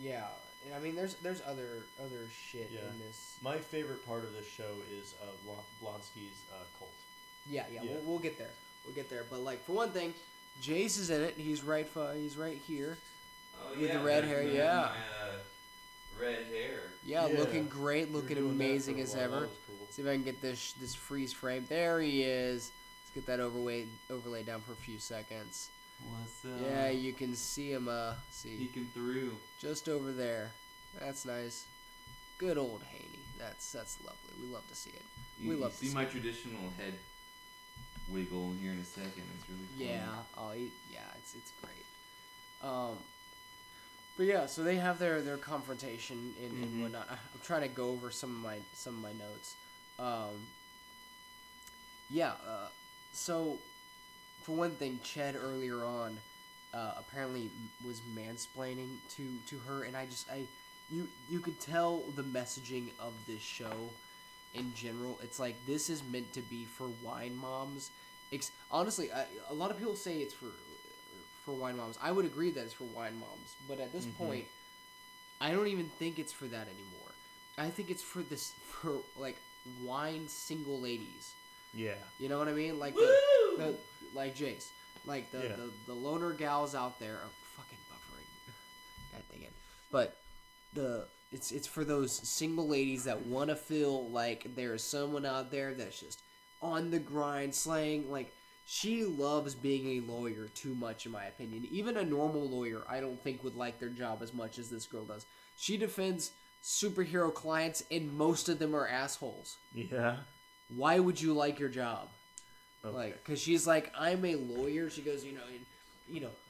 Yeah. I mean, there's other shit Yeah. in this. My favorite part of this show is Blonsky's cult. Yeah. Yeah. We'll get there. We'll get there. But like for one thing, Jace is in it. He's right here. Oh, With yeah, the red back hair, when yeah. My, red hair. Yeah, Yeah. looking great, You were looking doing that amazing for a as while. ever. That was cool. See if I can get this freeze frame. There he is. Let's get that overlay down for a few seconds. What's up? Yeah, you can see him. See Peeking through. just over there. That's nice. Good old Haney. That's lovely. We love to see it. You love to see see my it. traditional head wiggle here in a second. It's really fun. Yeah. It's great. But yeah, so they have their confrontation and whatnot. I'm trying to go over some of my notes. So for one thing, Ched earlier on apparently was mansplaining to her, and you could tell the messaging of this show in general. It's like this is meant to be for wine moms. Honestly, a lot of people say it's for wine moms. I would agree that it's for wine moms, but at this point, I don't even think it's for that anymore. I think it's for like wine single ladies. Yeah. You know what I mean? Like Woo! like Jace, like the loner gals out there. Oh, fucking bummer. again. But it's for those single ladies that want to feel like there's someone out there that's just on the grind, slaying. Like, she loves being a lawyer too much, in my opinion. Even a normal lawyer, I don't think, would like their job as much as this girl does. She defends superhero clients, and most of them are assholes. Yeah. Why would you like your job? Okay. Like, because she's like, I'm a lawyer. She goes,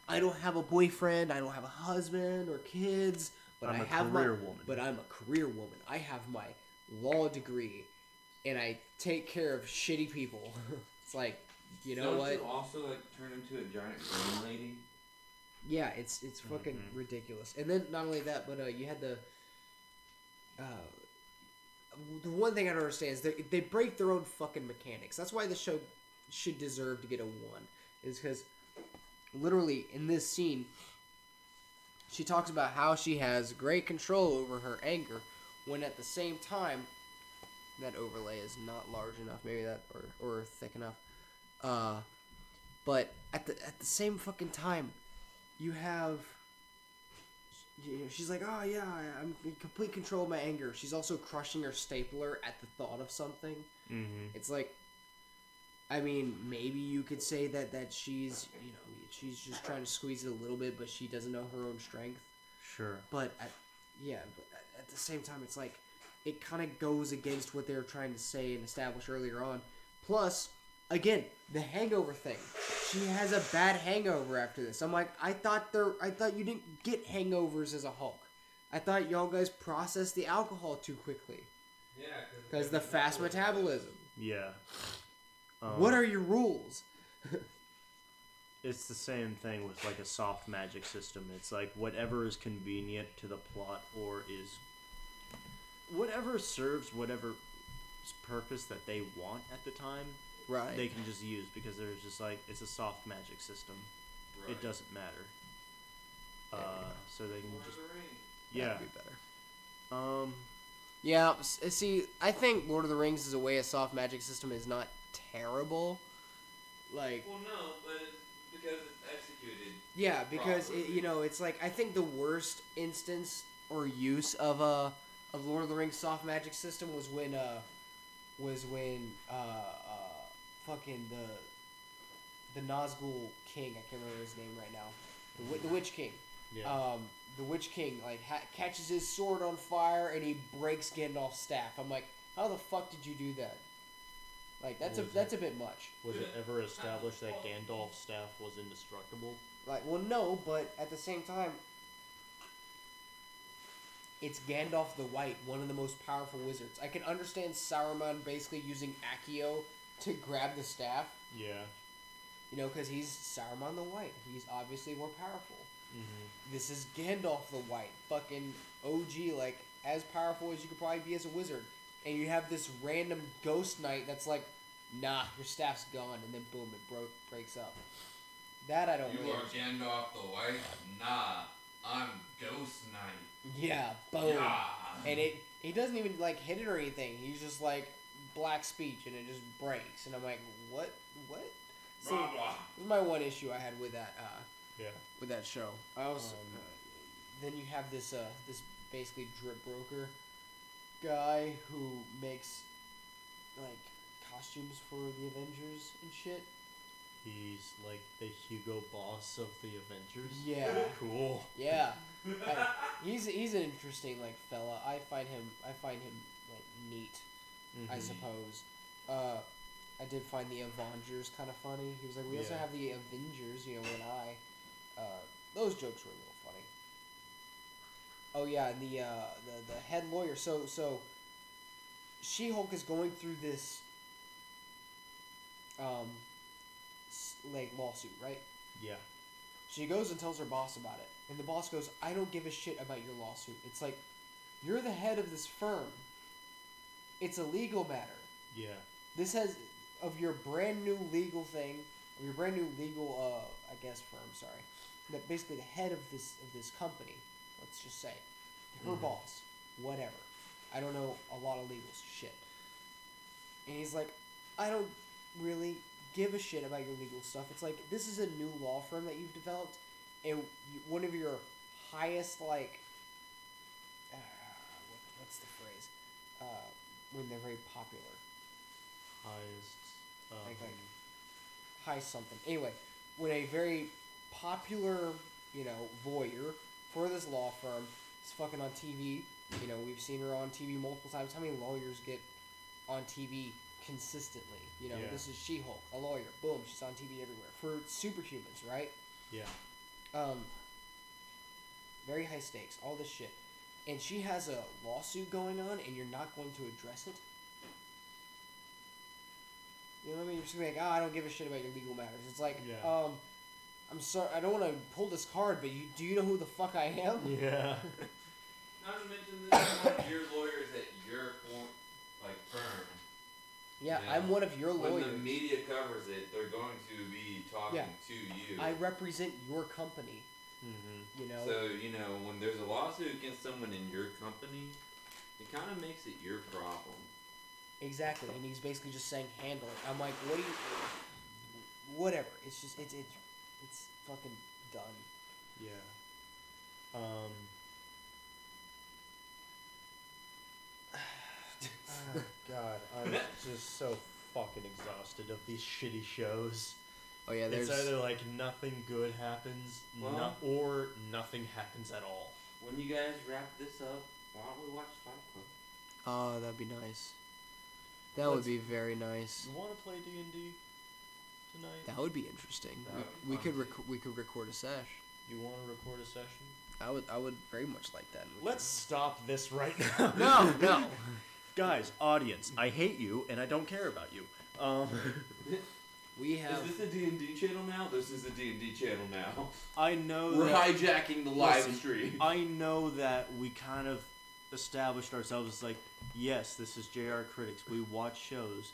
I don't have a boyfriend, I don't have a husband or kids, but I'm I a have career woman. But I'm a career woman. I have my law degree, and I take care of shitty people. It's like, you know Don't what? you also like turn into a giant green lady? Yeah, it's fucking ridiculous. And then not only that, but you had the one thing I don't understand is they break their own fucking mechanics. That's why the show should deserve to get a 1. Is because literally in this scene, she talks about how she has great control over her anger, when at the same time, that overlay is not large enough, maybe that or thick enough. But at the same fucking time, you have. She's like, oh yeah, I'm in complete control of my anger. She's also crushing her stapler at the thought of something. Mm-hmm. It's like, I mean, maybe you could say that she's, she's just trying to squeeze it a little bit, but she doesn't know her own strength. Sure. But at the same time, it's like, it kind of goes against what they were trying to say and establish earlier on. Plus, again, the hangover thing. She has a bad hangover after this. I'm like, I thought you didn't get hangovers as a Hulk. I thought y'all guys processed the alcohol too quickly. Yeah, because the fast metabolism. Yeah. What are your rules? It's the same thing with like a soft magic system. It's like whatever is convenient to the plot or is whatever serves whatever purpose that they want at the time. Right. They can just use because there's just like it's a soft magic system. Right. It doesn't matter. So they can just That'd yeah. be better. Yeah. See, I think Lord of the Rings is a way a soft magic system is not terrible. Like. Well, no, but it's because it's executed. Yeah, because properly. it's like I think the worst instance or use of Lord of the Rings soft magic system was when fucking the Nazgul King, I can't remember his name right now, the Witch King. Yeah. The Witch King like catches his sword on fire and he breaks Gandalf's staff. I'm like, how the fuck did you do that? Like that's a bit much. Was it ever established that Gandalf's staff was indestructible? Like, well, no, but at the same time, it's Gandalf the White, one of the most powerful wizards. I can understand Saruman basically using Accio to grab the staff. Yeah. Because he's Saruman the White. He's obviously more powerful. Mm-hmm. This is Gandalf the White, fucking OG, like, as powerful as you could probably be as a wizard. And you have this random ghost knight that's like, nah, your staff's gone, and then boom, it breaks up. That I don't You get. are Gandalf the White? Nah, I'm Ghost Knight. Yeah, boom. Yeah. And he doesn't even like hit it or anything. He's just like black speech and it just breaks. And I'm like, what? So Blah, blah. this is my one issue I had with that Yeah. with that show. I also then you have this this basically drip broker guy who makes like costumes for the Avengers and shit. He's like the Hugo Boss of the Avengers. Yeah. Cool. Yeah. He's an interesting like fella. I find him like neat. Mm-hmm. I suppose. I did find the Avengers kind of funny. He was like, we also Yeah. have the Avengers, those jokes were a little funny. Oh yeah, and the head lawyer. So She-Hulk is going through this like lawsuit, right? Yeah. She goes and tells her boss about it, and the boss goes, "I don't give a shit about your lawsuit." It's like, you're the head of this firm. It's a legal matter. Yeah. This has of your brand new legal thing, of your brand new legal, I guess firm. Sorry, that basically the head of this company. Let's just say, her boss, whatever. I don't know a lot of legal shit. And he's like, I don't really give a shit about your legal stuff. It's like, this is a new law firm that you've developed, and one of your highest like what's the phrase when they're very popular, Highest. like high something. Anyway, when a very popular voyeur for this law firm is fucking on TV. We've seen her on TV multiple times. How many lawyers get on TV consistently? Yeah. This is She-Hulk, a lawyer. Boom, she's on TV everywhere for superhumans, right? Yeah. Very high stakes, all this shit. And she has a lawsuit going on, and you're not going to address it? You know what I mean? You're just gonna be like, I don't give a shit about your legal matters. It's like, Yeah. I'm sorry, I don't want to pull this card, but do you know who the fuck I am? Yeah. Not to mention this is one of your lawyers at your firm. Yeah, Yeah. I'm one of your lawyers. When the media covers it, they're going to be talking to you. I represent your company. Mm-hmm. So, when there's a lawsuit against someone in your company, it kind of makes it your problem. Exactly, and he's basically just saying, handle it. I'm like, what do you... Whatever. It's just, it's fucking done. Yeah. God, I'm just so fucking exhausted of these shitty shows. Oh yeah, It's either like nothing good happens, Well- or nothing happens at all. When you guys wrap this up, why don't we watch Fight Club? Oh, that'd be nice. That would Let's- be very nice. You want to play D&D tonight? That would be interesting. That would be We fun. could we could record a sesh. You want to record a session? I would very much like that. Let's stop this right now. No. Guys, audience, I hate you and I don't care about you. We have. Is this a D&D channel now? This is a D&D channel now. I know We're that hijacking the live Listen, stream. I know that we kind of established ourselves as like, yes, this is JR Critics. We watch shows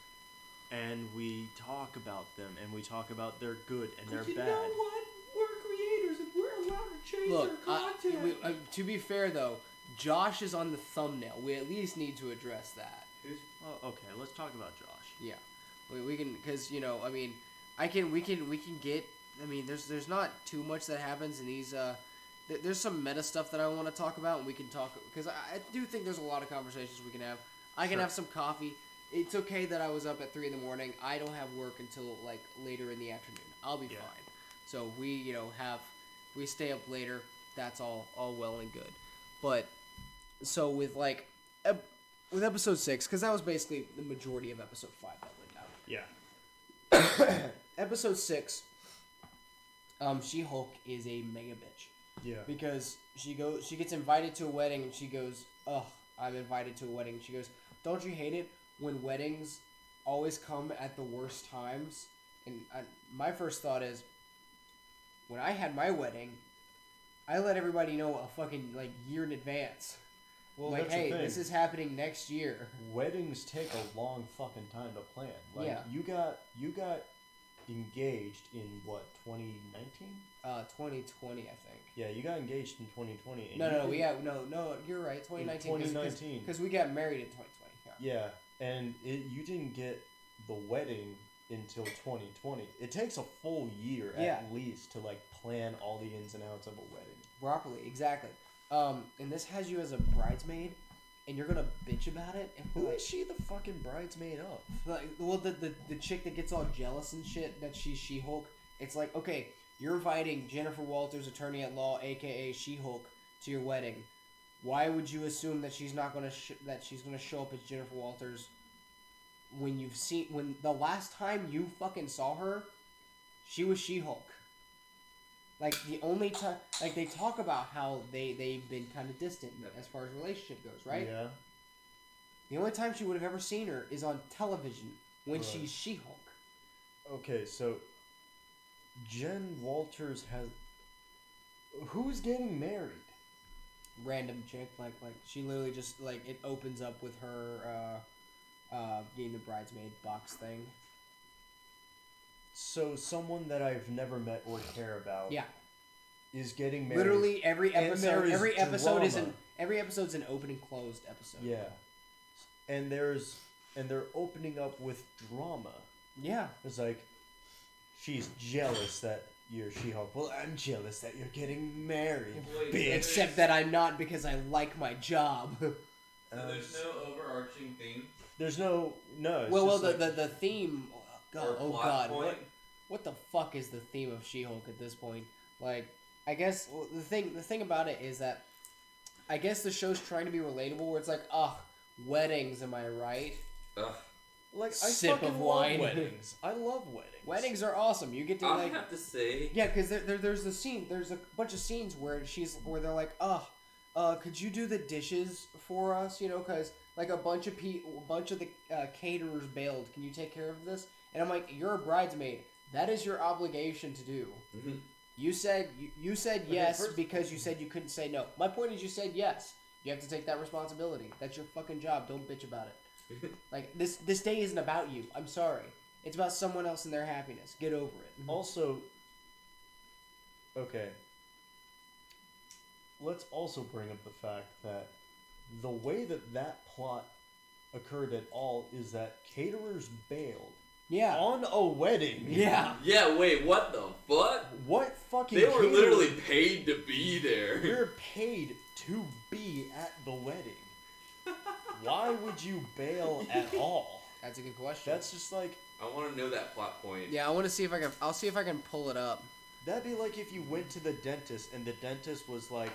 and we talk about them and we talk about their good and their bad. what? We're creators and we're allowed to change Look, to be fair though, Josh is on the thumbnail. We at least need to address that. Oh, okay, let's talk about Josh. Yeah, we can, because I mean, we can get. I mean, there's not too much that happens in these. There's some meta stuff that I want to talk about, and we can talk, because I do think there's a lot of conversations we can have. I can Sure. have some coffee. It's okay that I was up at 3 a.m. I don't have work until like later in the afternoon. I'll be Yeah. fine. So we we stay up later. That's all well and good. But so with with episode 6, because that was basically the majority of episode 5 that went down. Yeah. Episode 6, She-Hulk is a mega bitch. Yeah. Because she gets invited to a wedding, and she goes, ugh, I'm invited to a wedding. She goes, don't you hate it when weddings always come at the worst times? And my first thought is, when I had my wedding, I let everybody know a fucking year in advance. Well, like, that's hey, the thing. this is happening next year. Weddings take a long fucking time to plan. Like, Yeah. you got engaged in what, 2019? 2020, I think. Yeah, you got engaged in 2020. and No, you no, didn't- we have no. You're right. 2019. 2019. Because we got married in 2020. Yeah. Yeah, and you didn't get the wedding until 2020. It takes a full year Yeah. at least to plan all the ins and outs of a wedding. Properly, exactly. And this has you as a bridesmaid, and you're gonna bitch about it. And Who like, is she the fucking bridesmaid of? well, the chick that gets all jealous and shit that she's She-Hulk. It's like, okay, you're inviting Jennifer Walters, attorney at law, aka She-Hulk, to your wedding. Why would you assume that she's not gonna she's gonna show up as Jennifer Walters when the last time you fucking saw her, she was She-Hulk. Like, the only time, they talk about how they've been kind of distant as far as relationship goes, right? Yeah. The only time she would have ever seen her is on television when Right. she's She-Hulk. Okay, so Jen Walters has. Who's getting married? Random chick, like she literally just, it opens up with her, getting the bridesmaid box thing. So someone that I've never met or care about. Yeah. Is getting married. Literally every And there episode, is every episode's an open and closed episode. Yeah. And they're opening up with drama. Yeah. It's like she's jealous that you're She-Hulk. Well, I'm jealous that you're getting married, Wait, bitch. Except that I'm not because I like my job. So there's no overarching theme There's no. It's well, just the theme. God, or oh plot God, point. what the fuck is the theme of She-Hulk at this point? Like, I guess the thing about it is that I guess the show's trying to be relatable, where it's like, weddings, am I right? Ugh. like I sip fucking of love wine. weddings. I love weddings. Weddings are awesome. You get to I like, have to say, yeah, because there's a scene, there's a bunch of scenes where they're like, could you do the dishes for us? You know, because like a bunch of the caterers bailed. Can you take care of this? And I'm like, you're a bridesmaid. That is your obligation to do. Mhm. You said okay, yes first- because you said you couldn't say no. My point is, you said yes. You have to take that responsibility. That's your fucking job. Don't bitch about it. Like this day isn't about you. I'm sorry. It's about someone else and their happiness. Get over it. Also, okay. Let's also bring up the fact that the way that plot occurred at all is that caterers bailed Yeah. on a wedding. Yeah. yeah, wait, what the fuck? What fucking? They were caterer- literally paid to be there. You're paid to be at the wedding. Why would you bail at all? That's a good question. That's just like I want to know that plot point. Yeah, I want to see if I can. I'll see if I can pull it up. that'd be like if you went to the dentist and the dentist was like,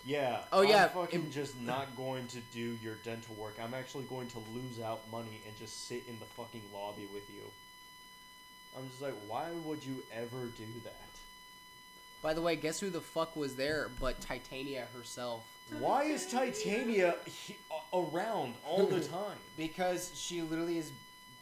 "Yeah, Oh, yeah, I'm fucking just not going to do your dental work. I'm actually going to lose out money and just sit in the fucking lobby with you." I'm just like, why would you ever do that? By the way, guess who the fuck was there but Titania herself? Why is Titania around all the time? Because she literally is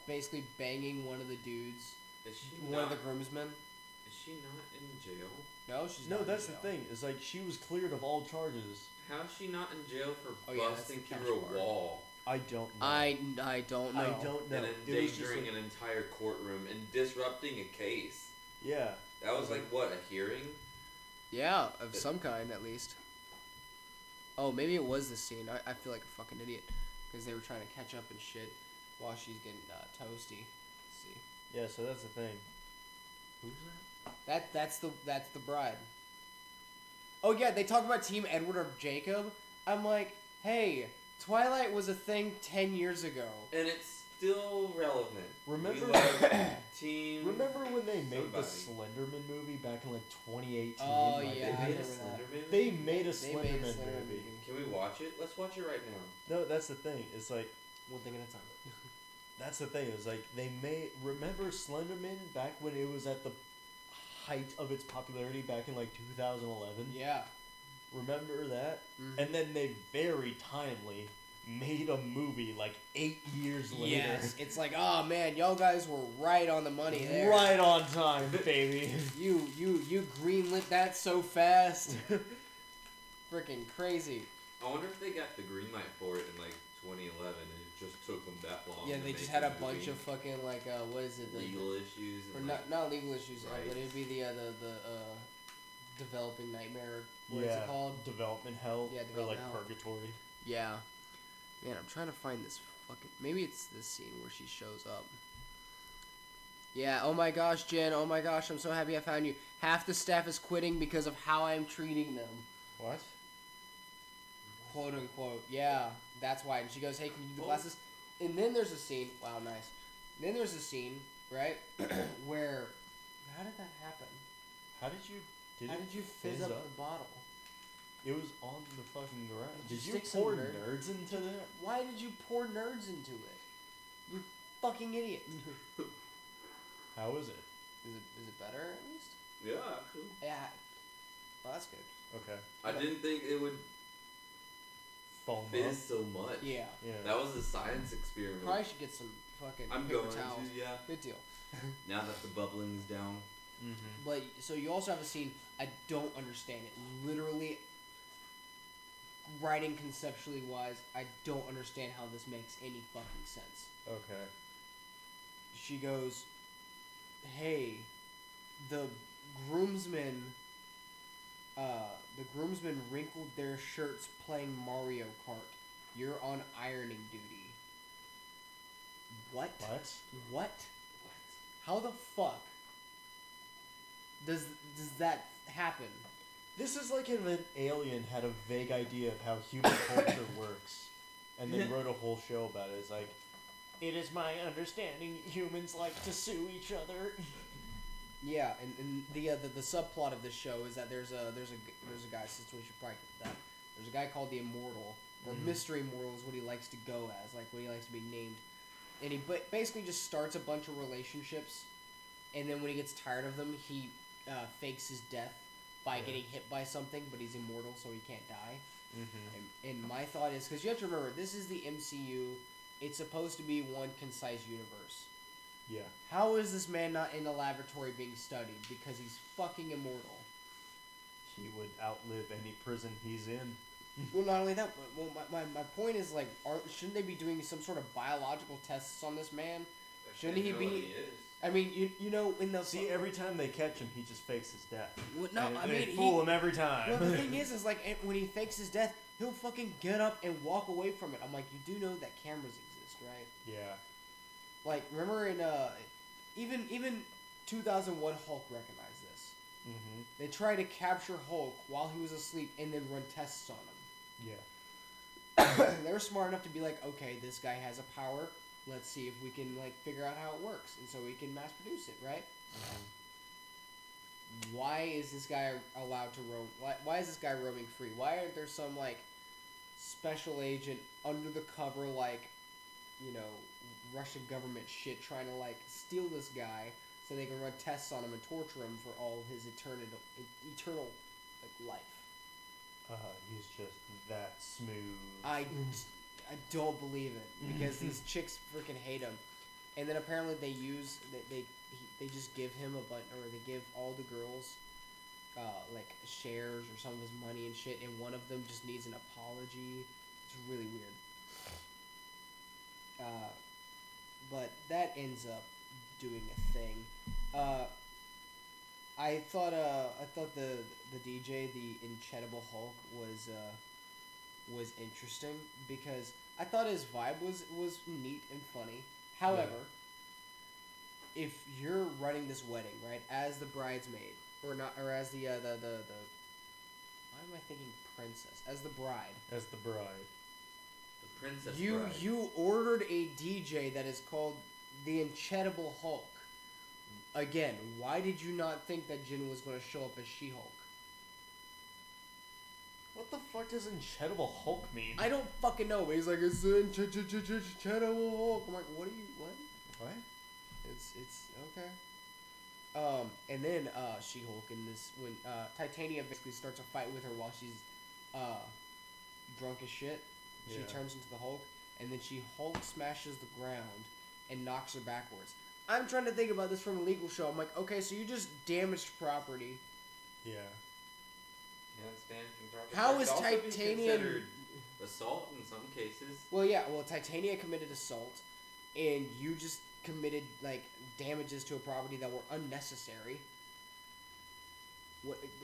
basically banging one of the dudes, Is she one of not, the groomsmen. is she not in jail? No, she's No, not in that's the jail. thing. Is like she was cleared of all charges. How is she not in jail for Oh, yeah, that's busting the catch through a part. wall I don't know. I don't know. I don't know. and It was just endangering like, an entire courtroom and disrupting a case? yeah. That was like what, a hearing? Yeah, of some kind at least. Oh, maybe it was the scene. I feel like a fucking idiot because they were trying to catch up and shit while she's getting toasty. Let's see. Yeah, so that's the thing. Who's that? That's the bride. Oh yeah, they talk about Team Edward or Jacob. I'm like, hey, Twilight was a thing 10 years ago. And it's still relevant. Remember- We love team. Remember when they made the Somebody. Slenderman movie back in like 2018? Oh, Like, yeah, They I made a remember that. Slenderman? They made a They made a Slenderman Slenderman movie. movie. Can we watch it? Let's watch it right now. No, that's the thing. It's like One thing at a time. that's the thing. It's like they made. Remember Slenderman back when it was at the height of its popularity back in like 2011? Yeah. Remember that? Mhm. And then they very timely made a movie like 8 years later. Yes, it's like, oh man, y'all guys were right on the money there. Right on time, baby. You greenlit that so fast. Freaking crazy. I wonder if they got the green light for it in like 2011 and it just took them that long. Yeah, to they make just had the a bunch movie. of fucking like what is it? legal issues. Or And not legal issues, but rights. it'd be the developing nightmare. What is yeah. it called? Development hell. Yeah, Or like development hell. purgatory. Yeah. Man, I'm trying to find this fucking. Maybe it's this scene where she shows up. Yeah. Oh my gosh, Jen. Oh my gosh, I'm so happy I found you. Half the staff is quitting because of how I'm treating them. What? Quote unquote. Yeah, that's why. And she goes, "Hey, can you do the Oh. glasses?" And then there's a scene. Wow, nice. Then there's a scene, right, where. How did that happen? How did you? How did you fizz up the bottle? It was on the fucking ground. Did Did you you stick some pour nerd- nerds into that? Why did you pour nerds into it? You fucking idiot. How is it? Is it better at least? Yeah, actually. Yeah. Well, that's good. Okay. I didn't think it would Foam up. fizz so much. Yeah. Yeah. That was a science experiment. Probably should get some fucking I'm paper going towels. to, yeah. Good deal. Now that the bubbling's down. Mm-hmm. But so you also have a scene. I don't understand it. Literally, writing conceptually wise, I don't understand how this makes any fucking sense. Okay. She goes, "Hey, the groomsmen wrinkled their shirts playing Mario Kart. You're on ironing duty." What? What? What? How the fuck Does that happen? This is like if an alien had a vague idea of how human culture works, and then wrote a whole show about it. It's like, it is my understanding humans like to sue each other. Yeah, and the subplot of this show is that there's a guy. Since we should probably get that. There's a guy called the Immortal, or Mr. Immortal is what he likes to go as, like what he likes to be named, and he basically just starts a bunch of relationships, and then when he gets tired of them, he fakes his death by getting hit by something, but he's immortal, so he can't die. Mm-hmm. And my thought is, because you have to remember, this is the MCU. It's supposed to be one concise universe. Yeah. How is this man not in a laboratory being studied? Because he's fucking immortal. He would outlive any prison he's in. Well, not only that, but my point is, like, shouldn't they be doing some sort of biological tests on this man? Shouldn't he be? I mean, you know, in the See, every time they catch him, he just fakes his death. Well, no, and I they mean, fool him every time. Well, the thing is like when he fakes his death, he'll fucking get up and walk away from it. I'm like, you do know that cameras exist, right? Yeah. Like, remember in even 2001 Hulk recognized this. Mm-hmm. They tried to capture Hulk while he was asleep and then run tests on him. Yeah. They were smart enough to be like, okay, this guy has a power. Let's see if we can like figure out how it works, and so we can mass produce it, right? Mm-hmm. Why is this guy allowed to roam? Why is this guy roaming free? Why aren't there some like special agent under the cover, like, you know, Russian government shit trying to like steal this guy so they can run tests on him and torture him for all his eternal like life? He's just that smooth. I don't believe it, because these chicks freaking hate him, and then apparently they just give him a bunch, or they give all the girls like shares or some of his money and shit, and one of them just needs an apology. It's really weird. But that ends up doing a thing. I thought the DJ, the Incredible Hulk, was interesting because I thought his vibe was neat and funny. However, if you're running this wedding, right, as the bridesmaid, or not, or as the why am I thinking princess? As the bride. As the bride. The princess bride. You ordered a DJ that is called the Incredible Hulk. Again, why did you not think that Jin was going to show up as She-Hulk? What the fuck does Incredible Hulk mean? I don't fucking know. But he's like, it's the Incredible Hulk. I'm like, what? What? It's okay. And then She-Hulk in this, when Titania basically starts a fight with her while she's drunk as shit. She turns into the Hulk, and then she Hulk smashes the ground and knocks her backwards. I'm trying to think about this from a legal show. I'm like, okay, so you just damaged property. Yeah. Yeah, it's damaging property. How is It's also been Titanium considered assault in some cases? Well, yeah. Well, Titania committed assault, and you just committed like damages to a property that were unnecessary.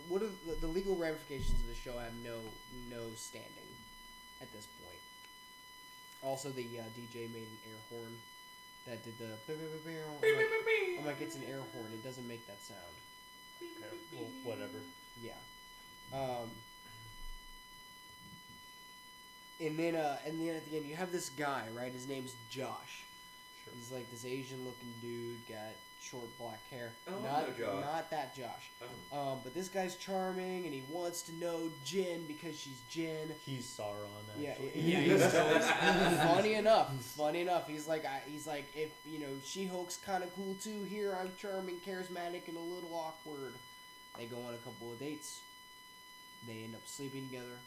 What are the legal ramifications of the show? Have no standing at this point. Also, the DJ made an air horn that did the. I'm like, it's an air horn. It doesn't make that sound. Okay. Well, whatever. Yeah. And then at the end, you have this guy, right? His name's Josh. Sure. He's like this Asian-looking dude, got short black hair. Oh, not no Josh. Not that Josh. Oh. But this guy's charming, and he wants to know Jin because she's Jin. He's Sauron, Yeah, actually. yeah. He's funny enough. He's like, if you know, She-Hulk's kind of cool too. Here, I'm charming, charismatic, and a little awkward. They go on a couple of dates. They end up sleeping together.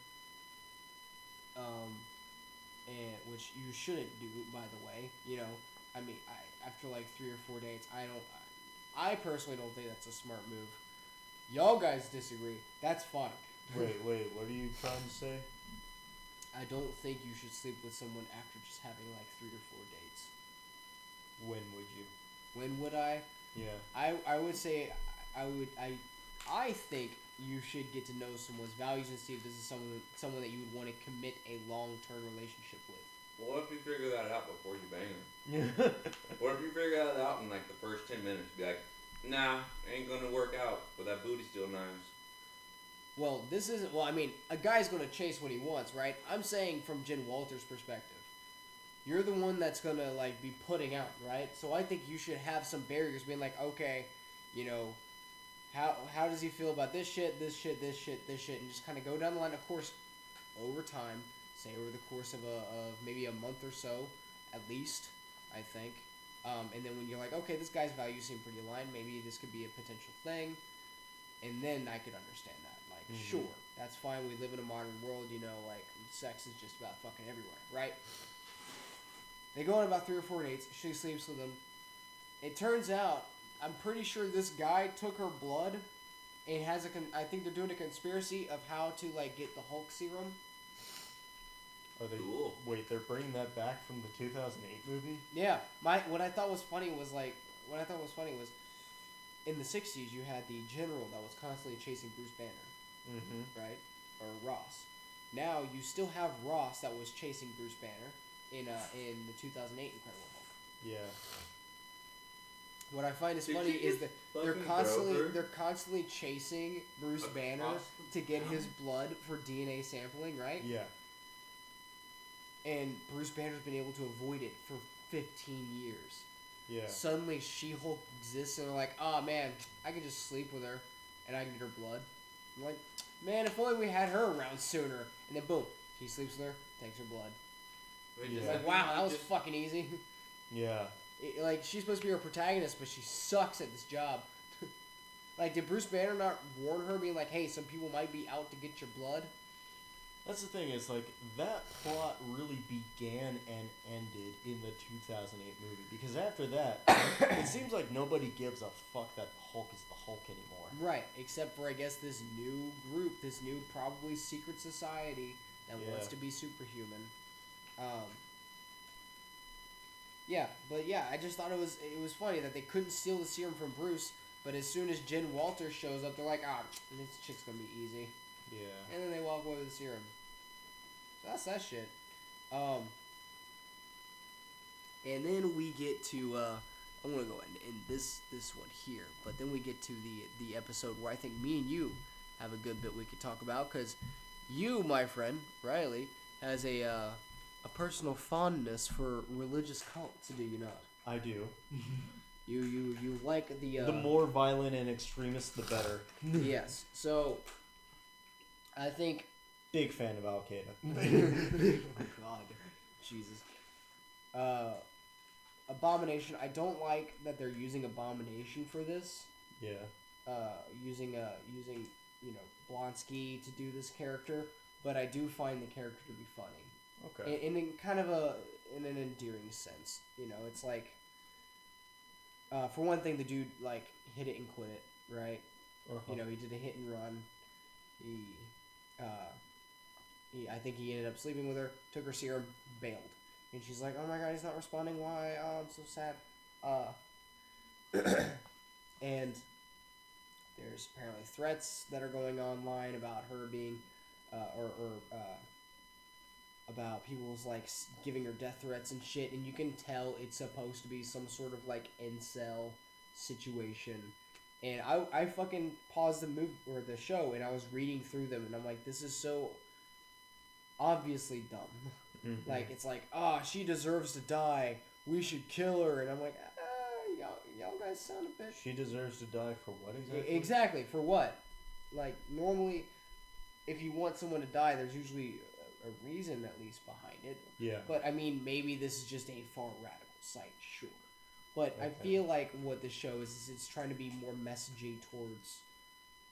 And which you shouldn't do, by the way. You know, I mean, after like 3 or 4 dates, I personally don't think that's a smart move. Y'all guys disagree. That's fine. Wait, what are you trying to say? I don't think you should sleep with someone after just having like 3 or 4 dates. When would you? When would I? Yeah. I would say I think you should get to know someone's values and see if this is someone that you would want to commit a long-term relationship with. What if you figure that out before you bang her? What if you figure that out in like the first 10 minutes? Be like, Nah, ain't gonna work out with that booty still knives. Well, this isn't. Well, I mean, a guy's gonna chase what he wants, right? I'm saying from Jen Walters' perspective. You're the one that's gonna like be putting out, right? So I think you should have some barriers, being like, okay, you know, how does he feel about this shit, this shit, this shit, this shit, and just kind of go down the line. Of course, over time, say over the course of maybe a month or so, at least, I think. And then when you're like, okay, this guy's values seem pretty aligned, maybe this could be a potential thing, and then I could understand that. Like, sure, that's fine. We live in a modern world, you know, like sex is just about fucking everywhere, right? They go on about 3 or 4 dates. She sleeps with him. It turns out, I'm pretty sure this guy took her blood, and has I think they're doing a conspiracy of how to like get the Hulk serum. Are they? Cool. Wait, they're bringing that back from the 2008 movie? Yeah, what I thought was funny was in the 60s you had the general that was constantly chasing Bruce Banner, Mm-hmm. right, or Ross. Now you still have Ross that was chasing Bruce Banner in the 2008 Incredible Hulk. Yeah. What I find is Did funny you is just that fucking throw her they're constantly chasing Bruce Banner across to the get his town? blood for DNA sampling, right? Yeah. And Bruce Banner's been able to avoid it for 15 years. Yeah. Suddenly She-Hulk exists and they're like, oh man, I can just sleep with her and I can get her blood. I'm like, man, if only we had her around sooner. And then boom, he sleeps with her, takes her blood. Wait, Yeah. does Like, that wow, mean that was just- fucking easy. Yeah. Like, she's supposed to be our protagonist, but she sucks at this job. Like, did Bruce Banner not warn her, being like, hey, some people might be out to get your blood? That's the thing, is like, that plot really began and ended in the 2008 movie. Because after that, it seems like nobody gives a fuck that the Hulk is the Hulk anymore. Right, except for, I guess, this new group, this new, probably secret society that Yeah. wants to be superhuman. Yeah, but yeah, I just thought it was funny that they couldn't steal the serum from Bruce, but as soon as Jen Walters shows up, they're like, this chick's gonna be easy. Yeah. And then they walk away with the serum. So that's that shit. And then we get to I'm gonna go in this one here, but then we get to the episode where I think me and you have a good bit we could talk about, because you, my friend Riley, has a personal fondness for religious cults, do you not? I do. You like the The more violent and extremist, the better. yes. So I think Big fan of Al Qaeda. oh God, Jesus. Abomination. I don't like that they're using Abomination for this. Yeah. Using you know Blonsky to do this character, but I do find the character to be funny. Okay. In kind of in an endearing sense. You know, it's like for one thing, the dude like hit it and quit it, right? Uh-huh. You know, he did a hit and run. I think he ended up sleeping with her, took her serum, bailed. And she's like, oh my God, he's not responding. Why? Oh, I'm so sad. And there's apparently threats that are going online about her being, about people's like giving her death threats and shit. And you can tell it's supposed to be some sort of like incel situation. And I fucking paused the movie or the show and I was reading through them and I'm like, this is so obviously dumb. Mhm. Like, it's like, she deserves to die. We should kill her. And I'm like, y'all guys sound a bit... She deserves to die for what exactly? Exactly, for what? Like, normally, if you want someone to die, there's usually a reason at least behind it. Yeah. But, I mean, maybe this is just a far radical site, sure. But I Okay. feel like what this show is it's trying to be more messaging towards...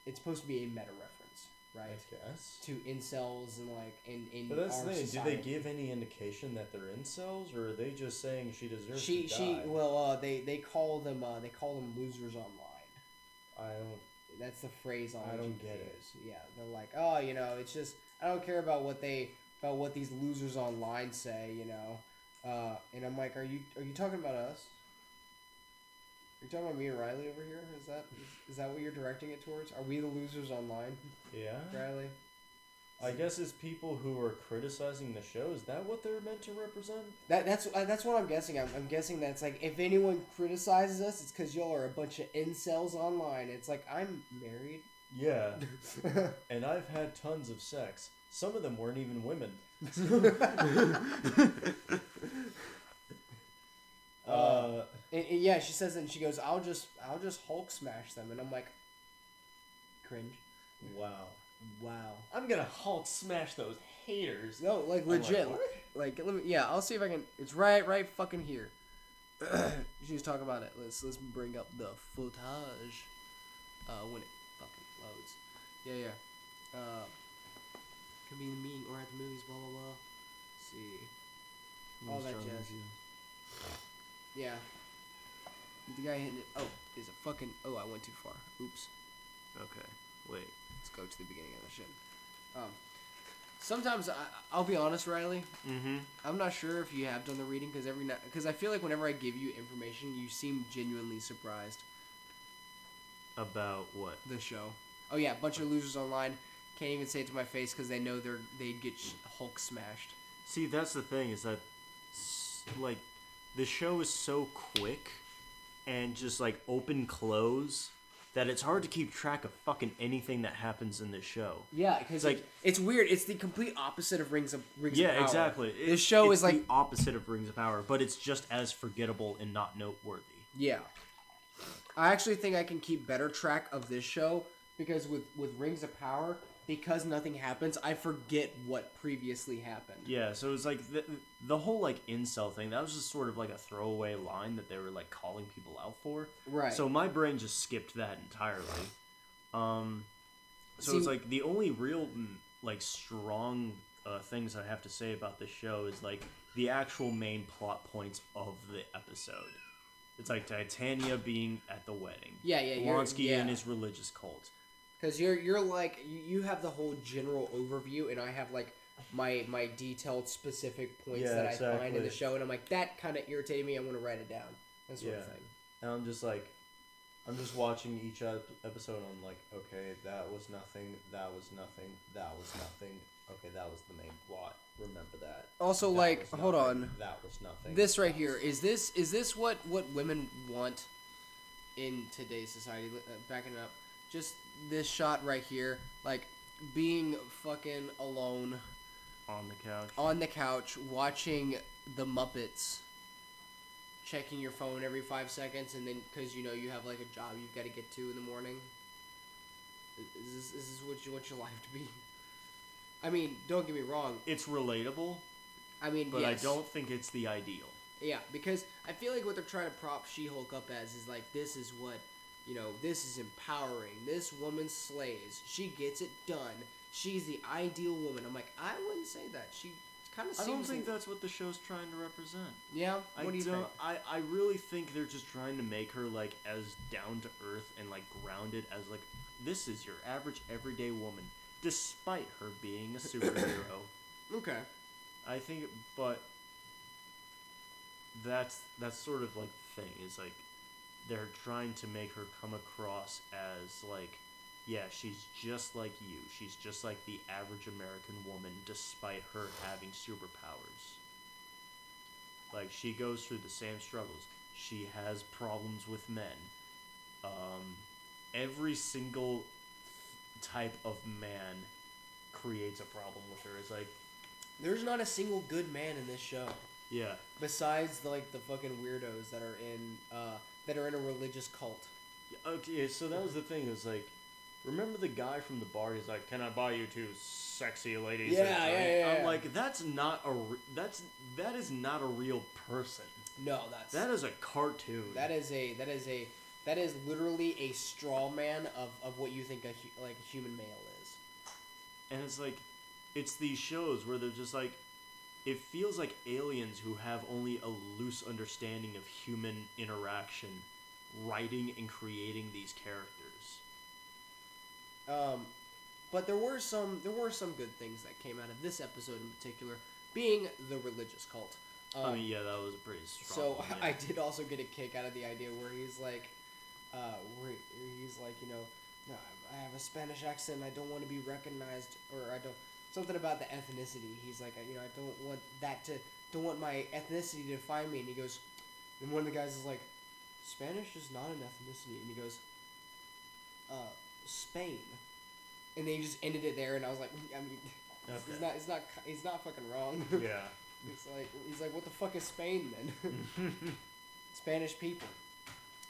It's supposed to be a meta reference, right? I guess. To incels and, like, in But that's our the thing. society. Do they give any indication that they're incels, or are they just saying she deserves to die? They call them losers online. I don't. That's the phrase on I don't LGBT get it. is. Yeah, they're like, oh, you know, it's just I don't care about what these losers online say, you know. And I'm like, are you talking about us? Are you talking about me and Riley over here? Is that what you're directing it towards? Are we the losers online, Yeah. Riley? I guess it's people who are criticizing the show. Is that what they're meant to represent? That's what I'm guessing. I'm guessing that's like if anyone criticizes us, it's because y'all are a bunch of incels online. It's like I'm married. Yeah. And I've had tons of sex. Some of them weren't even women. And yeah, she says it and she goes, I'll just Hulk smash them, and I'm like, cringe. Wow. Wow. I'm gonna Hulk smash those haters. No, like I'm like, legit. what? Like, let me, yeah, I'll see if I can. It's right fucking here. She was talking about it. Let's bring up the footage. When it fucking loads. Yeah. Could be in the meeting or at the movies. Blah blah blah. Let's see. All that jazz. Yeah. The guy hitting it. Oh, is a fucking. Oh, I went too far. Oops. Okay. Wait. Let's go to the beginning of the shit. Sometimes I'll be honest, Riley. Mm-hmm. I'm not sure if you have done the reading because I feel like whenever I give you information, you seem genuinely surprised. About what? The show. Oh yeah, a bunch of losers online can't even say it to my face because they know they'd get Hulk smashed. See, that's the thing is that, like, the show is so quick and just like open close that it's hard to keep track of fucking anything that happens in this show. Yeah, because it's weird. It's the complete opposite of Rings of Power. Yeah, exactly. This show it's is like the opposite of Rings of Power, but it's just as forgettable and not noteworthy. Yeah. I actually think I can keep better track of this show because with Rings of Power, because nothing happens, I forget what previously happened. Yeah, so it's like the whole like incel thing, that was just sort of like a throwaway line that they were like calling people out for. Right. So my brain just skipped that entirely. So See, it's like the only real like strong things I have to say about this show is like the actual main plot points of the episode. It's like Titania being at the wedding. Yeah. Blonsky and his religious cult. Because you're like you have the whole general overview, and I have like my detailed specific points that I find in the show, and I'm like that kind of irritated me. I want to write it down. That sort of thing. And I'm just watching each episode. And I'm like, okay, that was nothing. That was nothing. That was nothing. Okay, that was the main plot. Remember that. Also, that like, hold on. That was nothing. This right here is this what women want in today's society? Backing it up. Just this shot right here, like being fucking alone on the couch watching the Muppets, checking your phone every 5 seconds, and then because you know you have like a job you've got to get to in the morning. Is this what you want your life to be? I mean, don't get me wrong. It's relatable. I mean, but yes. I don't think it's the ideal. Yeah, because I feel like what they're trying to prop She-Hulk up as is like this is what. You know, this is empowering. This woman slays. She gets it done. She's the ideal woman. I'm like, I wouldn't say that. She kind of seems. I don't think that's what the show's trying to represent. Yeah. What do you think? I really think they're just trying to make her like as down to earth and like grounded as like this is your average everyday woman, despite her being a superhero. Okay. I think, but that's sort of like the thing is like. They're trying to make her come across as like, yeah, she's just like you. She's just like the average American woman, despite her having superpowers. Like, she goes through the same struggles. She has problems with men. Every single type of man creates a problem with her. It's like, there's not a single good man in this show. Yeah. Besides like the fucking weirdos that are in a religious cult. Okay, so that was the thing. It was like, remember the guy from the bar? He's like, "Can I buy you two sexy ladies?" Yeah. I'm like, that is not a real person. No, that is a cartoon. That is literally a straw man of what you think a human male is. And it's like, it's these shows where they're just like, it feels like aliens who have only a loose understanding of human interaction, writing and creating these characters. But there were some good things that came out of this episode in particular, being the religious cult. I mean, yeah, that was a pretty strong one, yeah. I did also get a kick out of the idea where he's like, you know, no, I have a Spanish accent. I don't want to be recognized, or I don't. something about the ethnicity. He's like, you know, I don't want my ethnicity to define me. And he goes, and one of the guys is like, Spanish is not an ethnicity. And he goes, Spain. And they just ended it there, and I was like, I mean, Okay. he's not fucking wrong. Yeah. he's like, what the fuck is Spain then? Spanish people.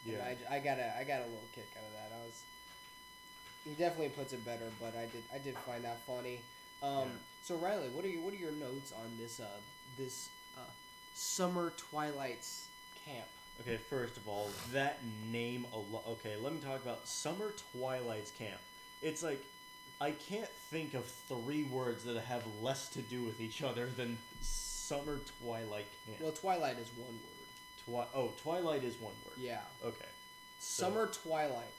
Yeah. And I got a little kick out of that. He definitely puts it better, but I did find that funny. Yeah. So Riley, what are your notes on this summer Twilight's camp? Okay, first of all, that name okay, let me talk about Summer Twilight's Camp. It's like, I can't think of 3 words that have less to do with each other than Summer Twilight Camp. Well, Twilight is one word. Twilight is one word. Yeah. Okay. Summer Twilight.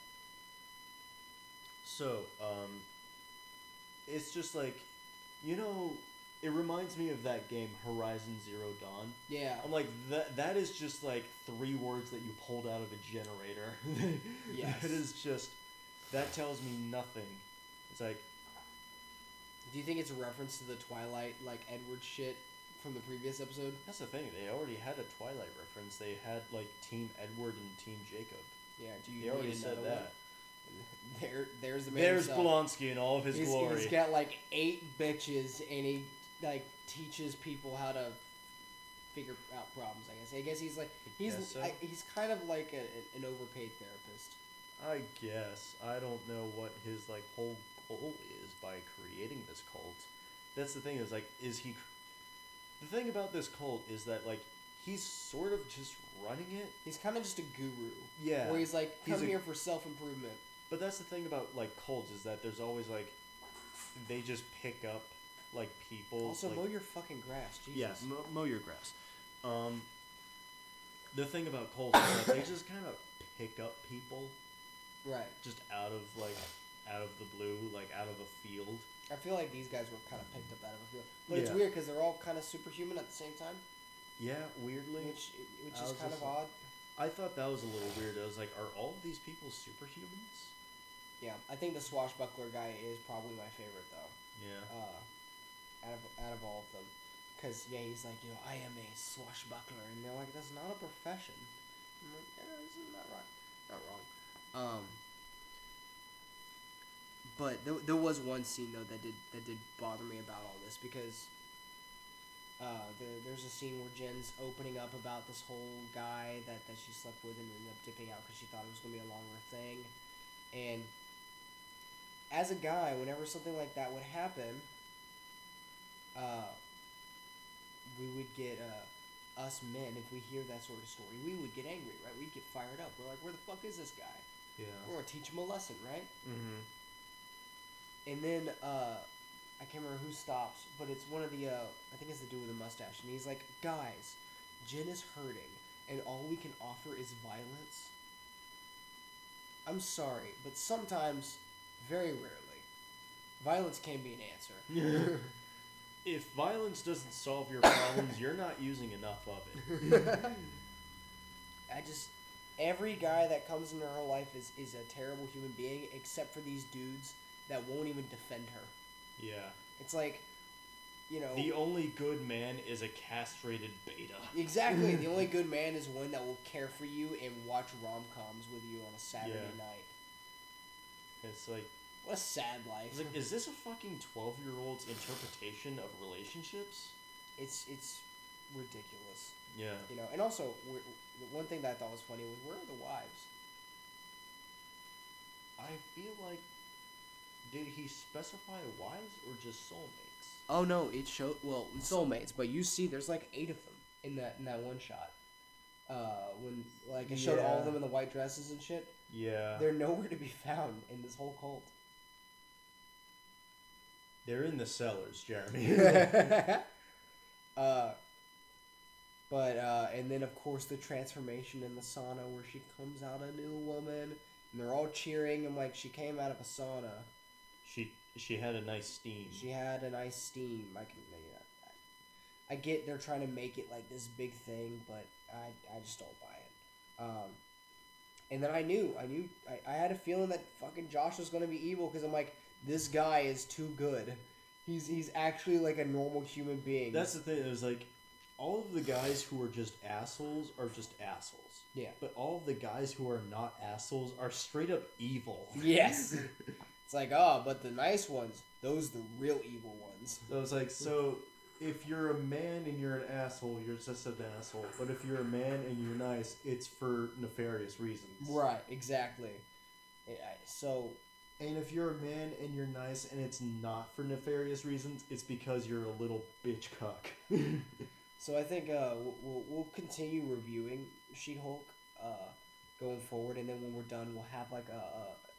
So, it's just like, it reminds me of that game Horizon Zero Dawn. Yeah. I'm like, that is just like 3 words that you pulled out of a generator. Yes. That tells me nothing. It's like, Do you think it's a reference to the Twilight, like Edward shit from the previous episode? that's the thing. They already had a Twilight reference. They had like Team Edward and Team Jacob. Yeah. Do you They already need said another that. one? There's the man There's himself. Blonsky in all of his glory. He's got like 8 bitches, and he like teaches people how to figure out problems. I guess he's like he's guess so. he's kind of like an overpaid therapist. I guess. I don't know what his like whole goal is by creating this cult. That's the thing, the thing about this cult is that like he's sort of just running it. He's kind of just a guru. Yeah. Where he's like, He's come a- here for self improvement. But that's the thing about like cults is that there's always like they just pick up like people. Also, like, mow your fucking grass, Jesus. yeah, mow your grass. The thing about cults is that they just kind of pick up people Right. just out of the blue, like out of a field. I feel like these guys were kind of picked up out of a field, but it's Yeah. weird because they're all kind of superhuman at the same time, Yeah, weirdly. which I is was kind just of like- odd. I thought that was a little weird. I was like, are all of these people superhumans? Yeah, I think the swashbuckler guy is probably my favorite though. Yeah. Out of all of them, because yeah, he's like, you know, I am a swashbuckler, and they're like, that's not a profession. I'm like, yeah, this is not right, not wrong. But there was one scene though that did bother me about all this because there's a scene where Jen's opening up about this whole guy that she slept with and ended up dipping out because she thought it was gonna be a longer thing, and as a guy, whenever something like that would happen, we would get us men, if we hear that sort of story, we would get angry, right? We'd get fired up. We're like, where the fuck is this guy? Yeah. We're gonna teach him a lesson, right? Mm-hmm. And then I can't remember who stops, but it's one of the I think it's the dude with the mustache, and he's like, guys, Jen is hurting, and all we can offer is violence. I'm sorry, but sometimes, very rarely, violence can be an answer. If violence doesn't solve your problems, you're not using enough of it. Every guy that comes into her life is a terrible human being, except for these dudes that won't even defend her. Yeah. It's like, you know, The only good man is a castrated beta. exactly. The only good man is one that will care for you and watch rom-coms with you on a Saturday Yeah. night. It's like, What a sad life. it's like, is this a fucking 12-year-old's interpretation of relationships? It's ridiculous. Yeah. You know, and also, the one thing that I thought was funny was, where are the wives? I feel like, did he specify wives or just soulmates? Oh no, it showed soulmates, but you see, there's like 8 of them in that one shot. When like it showed all Yeah. of them in the white dresses and shit. Yeah. They're nowhere to be found in this whole cult. They're in the cellars, Jeremy. And then of course the transformation in the sauna where she comes out a new woman and they're all cheering. I'm like, she came out of a sauna. She had a nice steam. She had a nice steam. I get they're trying to make it like this big thing, but I just don't buy it. And then I had a feeling that fucking Josh was gonna be evil because I'm like, this guy is too good. He's actually like a normal human being. That's the thing. It was like all of the guys who are just assholes are just assholes. Yeah. But all of the guys who are not assholes are straight up evil. Yes. It's like, oh, but the nice ones, those are the real evil ones. So it's like, so if you're a man and you're an asshole, you're just an asshole. But if you're a man and you're nice, it's for nefarious reasons. Right, exactly. So, And if you're a man and you're nice and it's not for nefarious reasons, it's because you're a little bitch cuck. so I think we'll continue reviewing She-Hulk going forward, and then when we're done, we'll have like a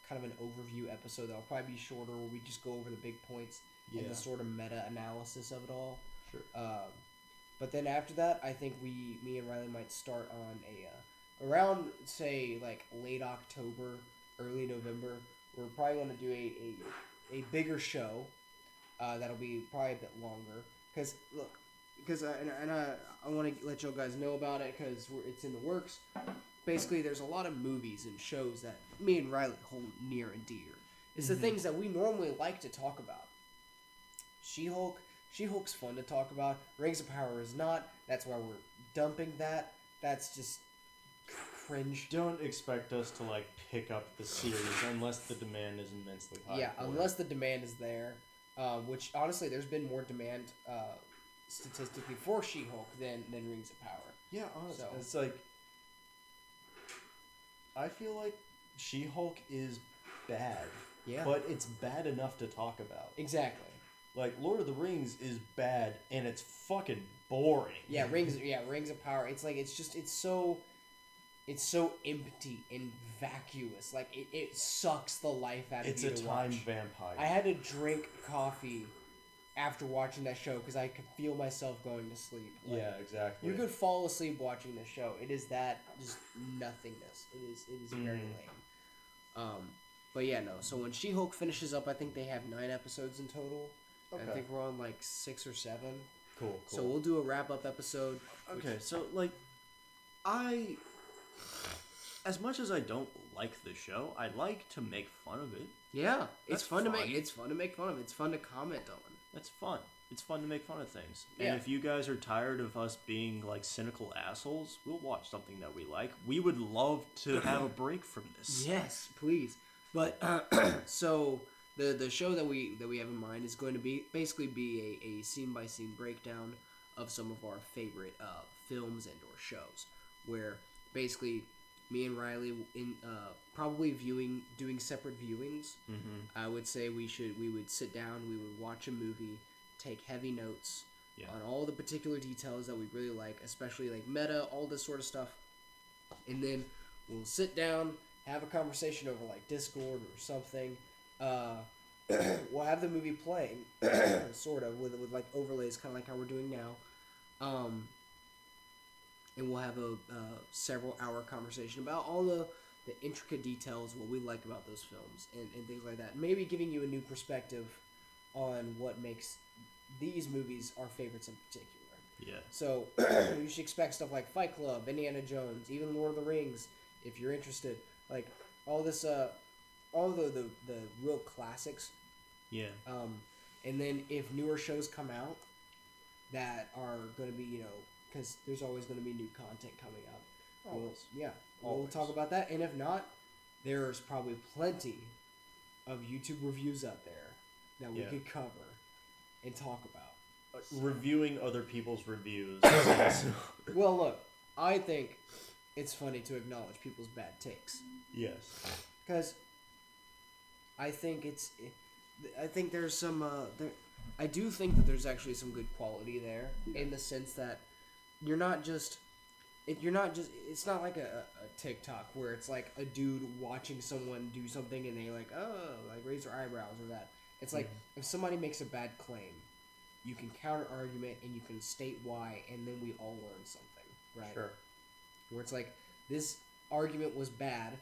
kind of an overview episode that'll probably be shorter, where we just go over the big points and the sort of meta analysis of it all. Sure. But then after that, I think me and Riley might start on around say like late October, early November. We're probably going to do a bigger show that'll be probably a bit longer. Because I want to let you guys know about it because it's in the works. Basically, there's a lot of movies and shows that me and Riley hold near and dear. It's the things that we normally like to talk about. She-Hulk's fun to talk about. Rings of Power is not. That's why we're dumping that. That's just cringe. Don't expect us to like pick up the series unless the demand is immensely high. Yeah, unless the demand is there. Which honestly, there's been more demand statistically for She-Hulk than Rings of Power. Yeah, honestly, So- it's like I feel like She-Hulk is bad, Yeah, but it's bad enough to talk about. exactly. Like Lord of the Rings is bad and it's fucking boring. Yeah, Rings of Power. It's like it's so empty and vacuous. Like it sucks the life out of It's you a to time watch. vampire. I had to drink coffee after watching that show because I could feel myself going to sleep. Like, yeah, exactly. you could fall asleep watching the show. It is that just nothingness. It is very lame. But yeah, no. So when She-Hulk finishes up, I think they have 9 episodes in total. Okay. I think we're on like 6 or 7. Cool. So we'll do a wrap up episode. Okay, so like, as much as I don't like the show, I like to make fun of it. Yeah, it's That's fun to fun. make. It's fun to make fun of. It's fun to comment on. That's fun. It's fun to make fun of things. Yeah. And if you guys are tired of us being like cynical assholes, we'll watch something that we like. We would love to have a break from this. Yes, please. But so the show that we have in mind is going to be a scene by scene breakdown of some of our favorite films and or shows, where basically me and Riley probably doing separate viewings. Mm-hmm. I would say we would sit down, we would watch a movie, take heavy notes on all the particular details that we really like, especially like meta, all this sort of stuff, and then we'll sit down, have a conversation over like Discord or something. We'll have the movie playing, sort of with like overlays, kind of like how we're doing now. And we'll have a several hour conversation about all the intricate details, what we like about those films, and things like that. Maybe giving you a new perspective on what makes these movies our favorites in particular. Yeah. So you should expect stuff like Fight Club, Indiana Jones, even Lord of the Rings, if you're interested. Like all this, all the real classics. Yeah. And then if newer shows come out that are going to be, because there's always going to be new content coming out. Always. We'll Always. talk about that. And if not, there's probably plenty of YouTube reviews out there that we could cover and talk about. Reviewing other people's reviews. Well, look, I think it's funny to acknowledge people's bad takes. Yes. Because I think there's some, I do think that there's actually some good quality there, in the sense that it's not like a TikTok where it's like a dude watching someone do something and they like raise their eyebrows or that. It's like if somebody makes a bad claim, you can counter argument and you can state why, and then we all learn something, right? Sure. Where it's like this argument was bad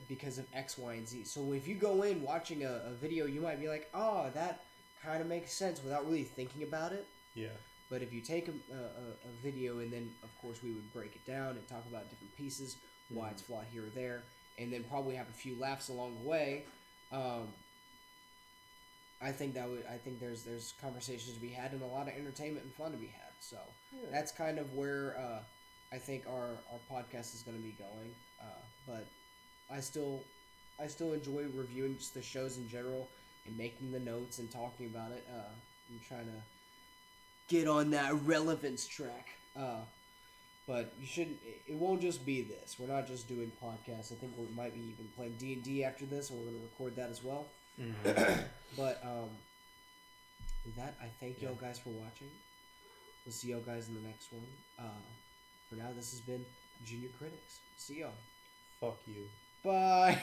because of X, Y, and Z. So if you go in watching a video, you might be like, oh, that kind of makes sense without really thinking about it. Yeah. But if you take a video and then, of course, we would break it down and talk about different pieces, why it's flawed here or there, and then probably have a few laughs along the way, I think there's conversations to be had and a lot of entertainment and fun to be had. So that's kind of where I think our podcast is going to be going. But I still enjoy reviewing just the shows in general and making the notes and talking about it. I'm trying to get on that relevance track. But you shouldn't. It won't just be this. We're not just doing podcasts. I think we might be even playing D&D after this, and we're going to record that as well. But with that, I thank y'all guys for watching. We'll see y'all guys in the next one. For now, this has been Junior Critics. See y'all. Fuck you. Bye.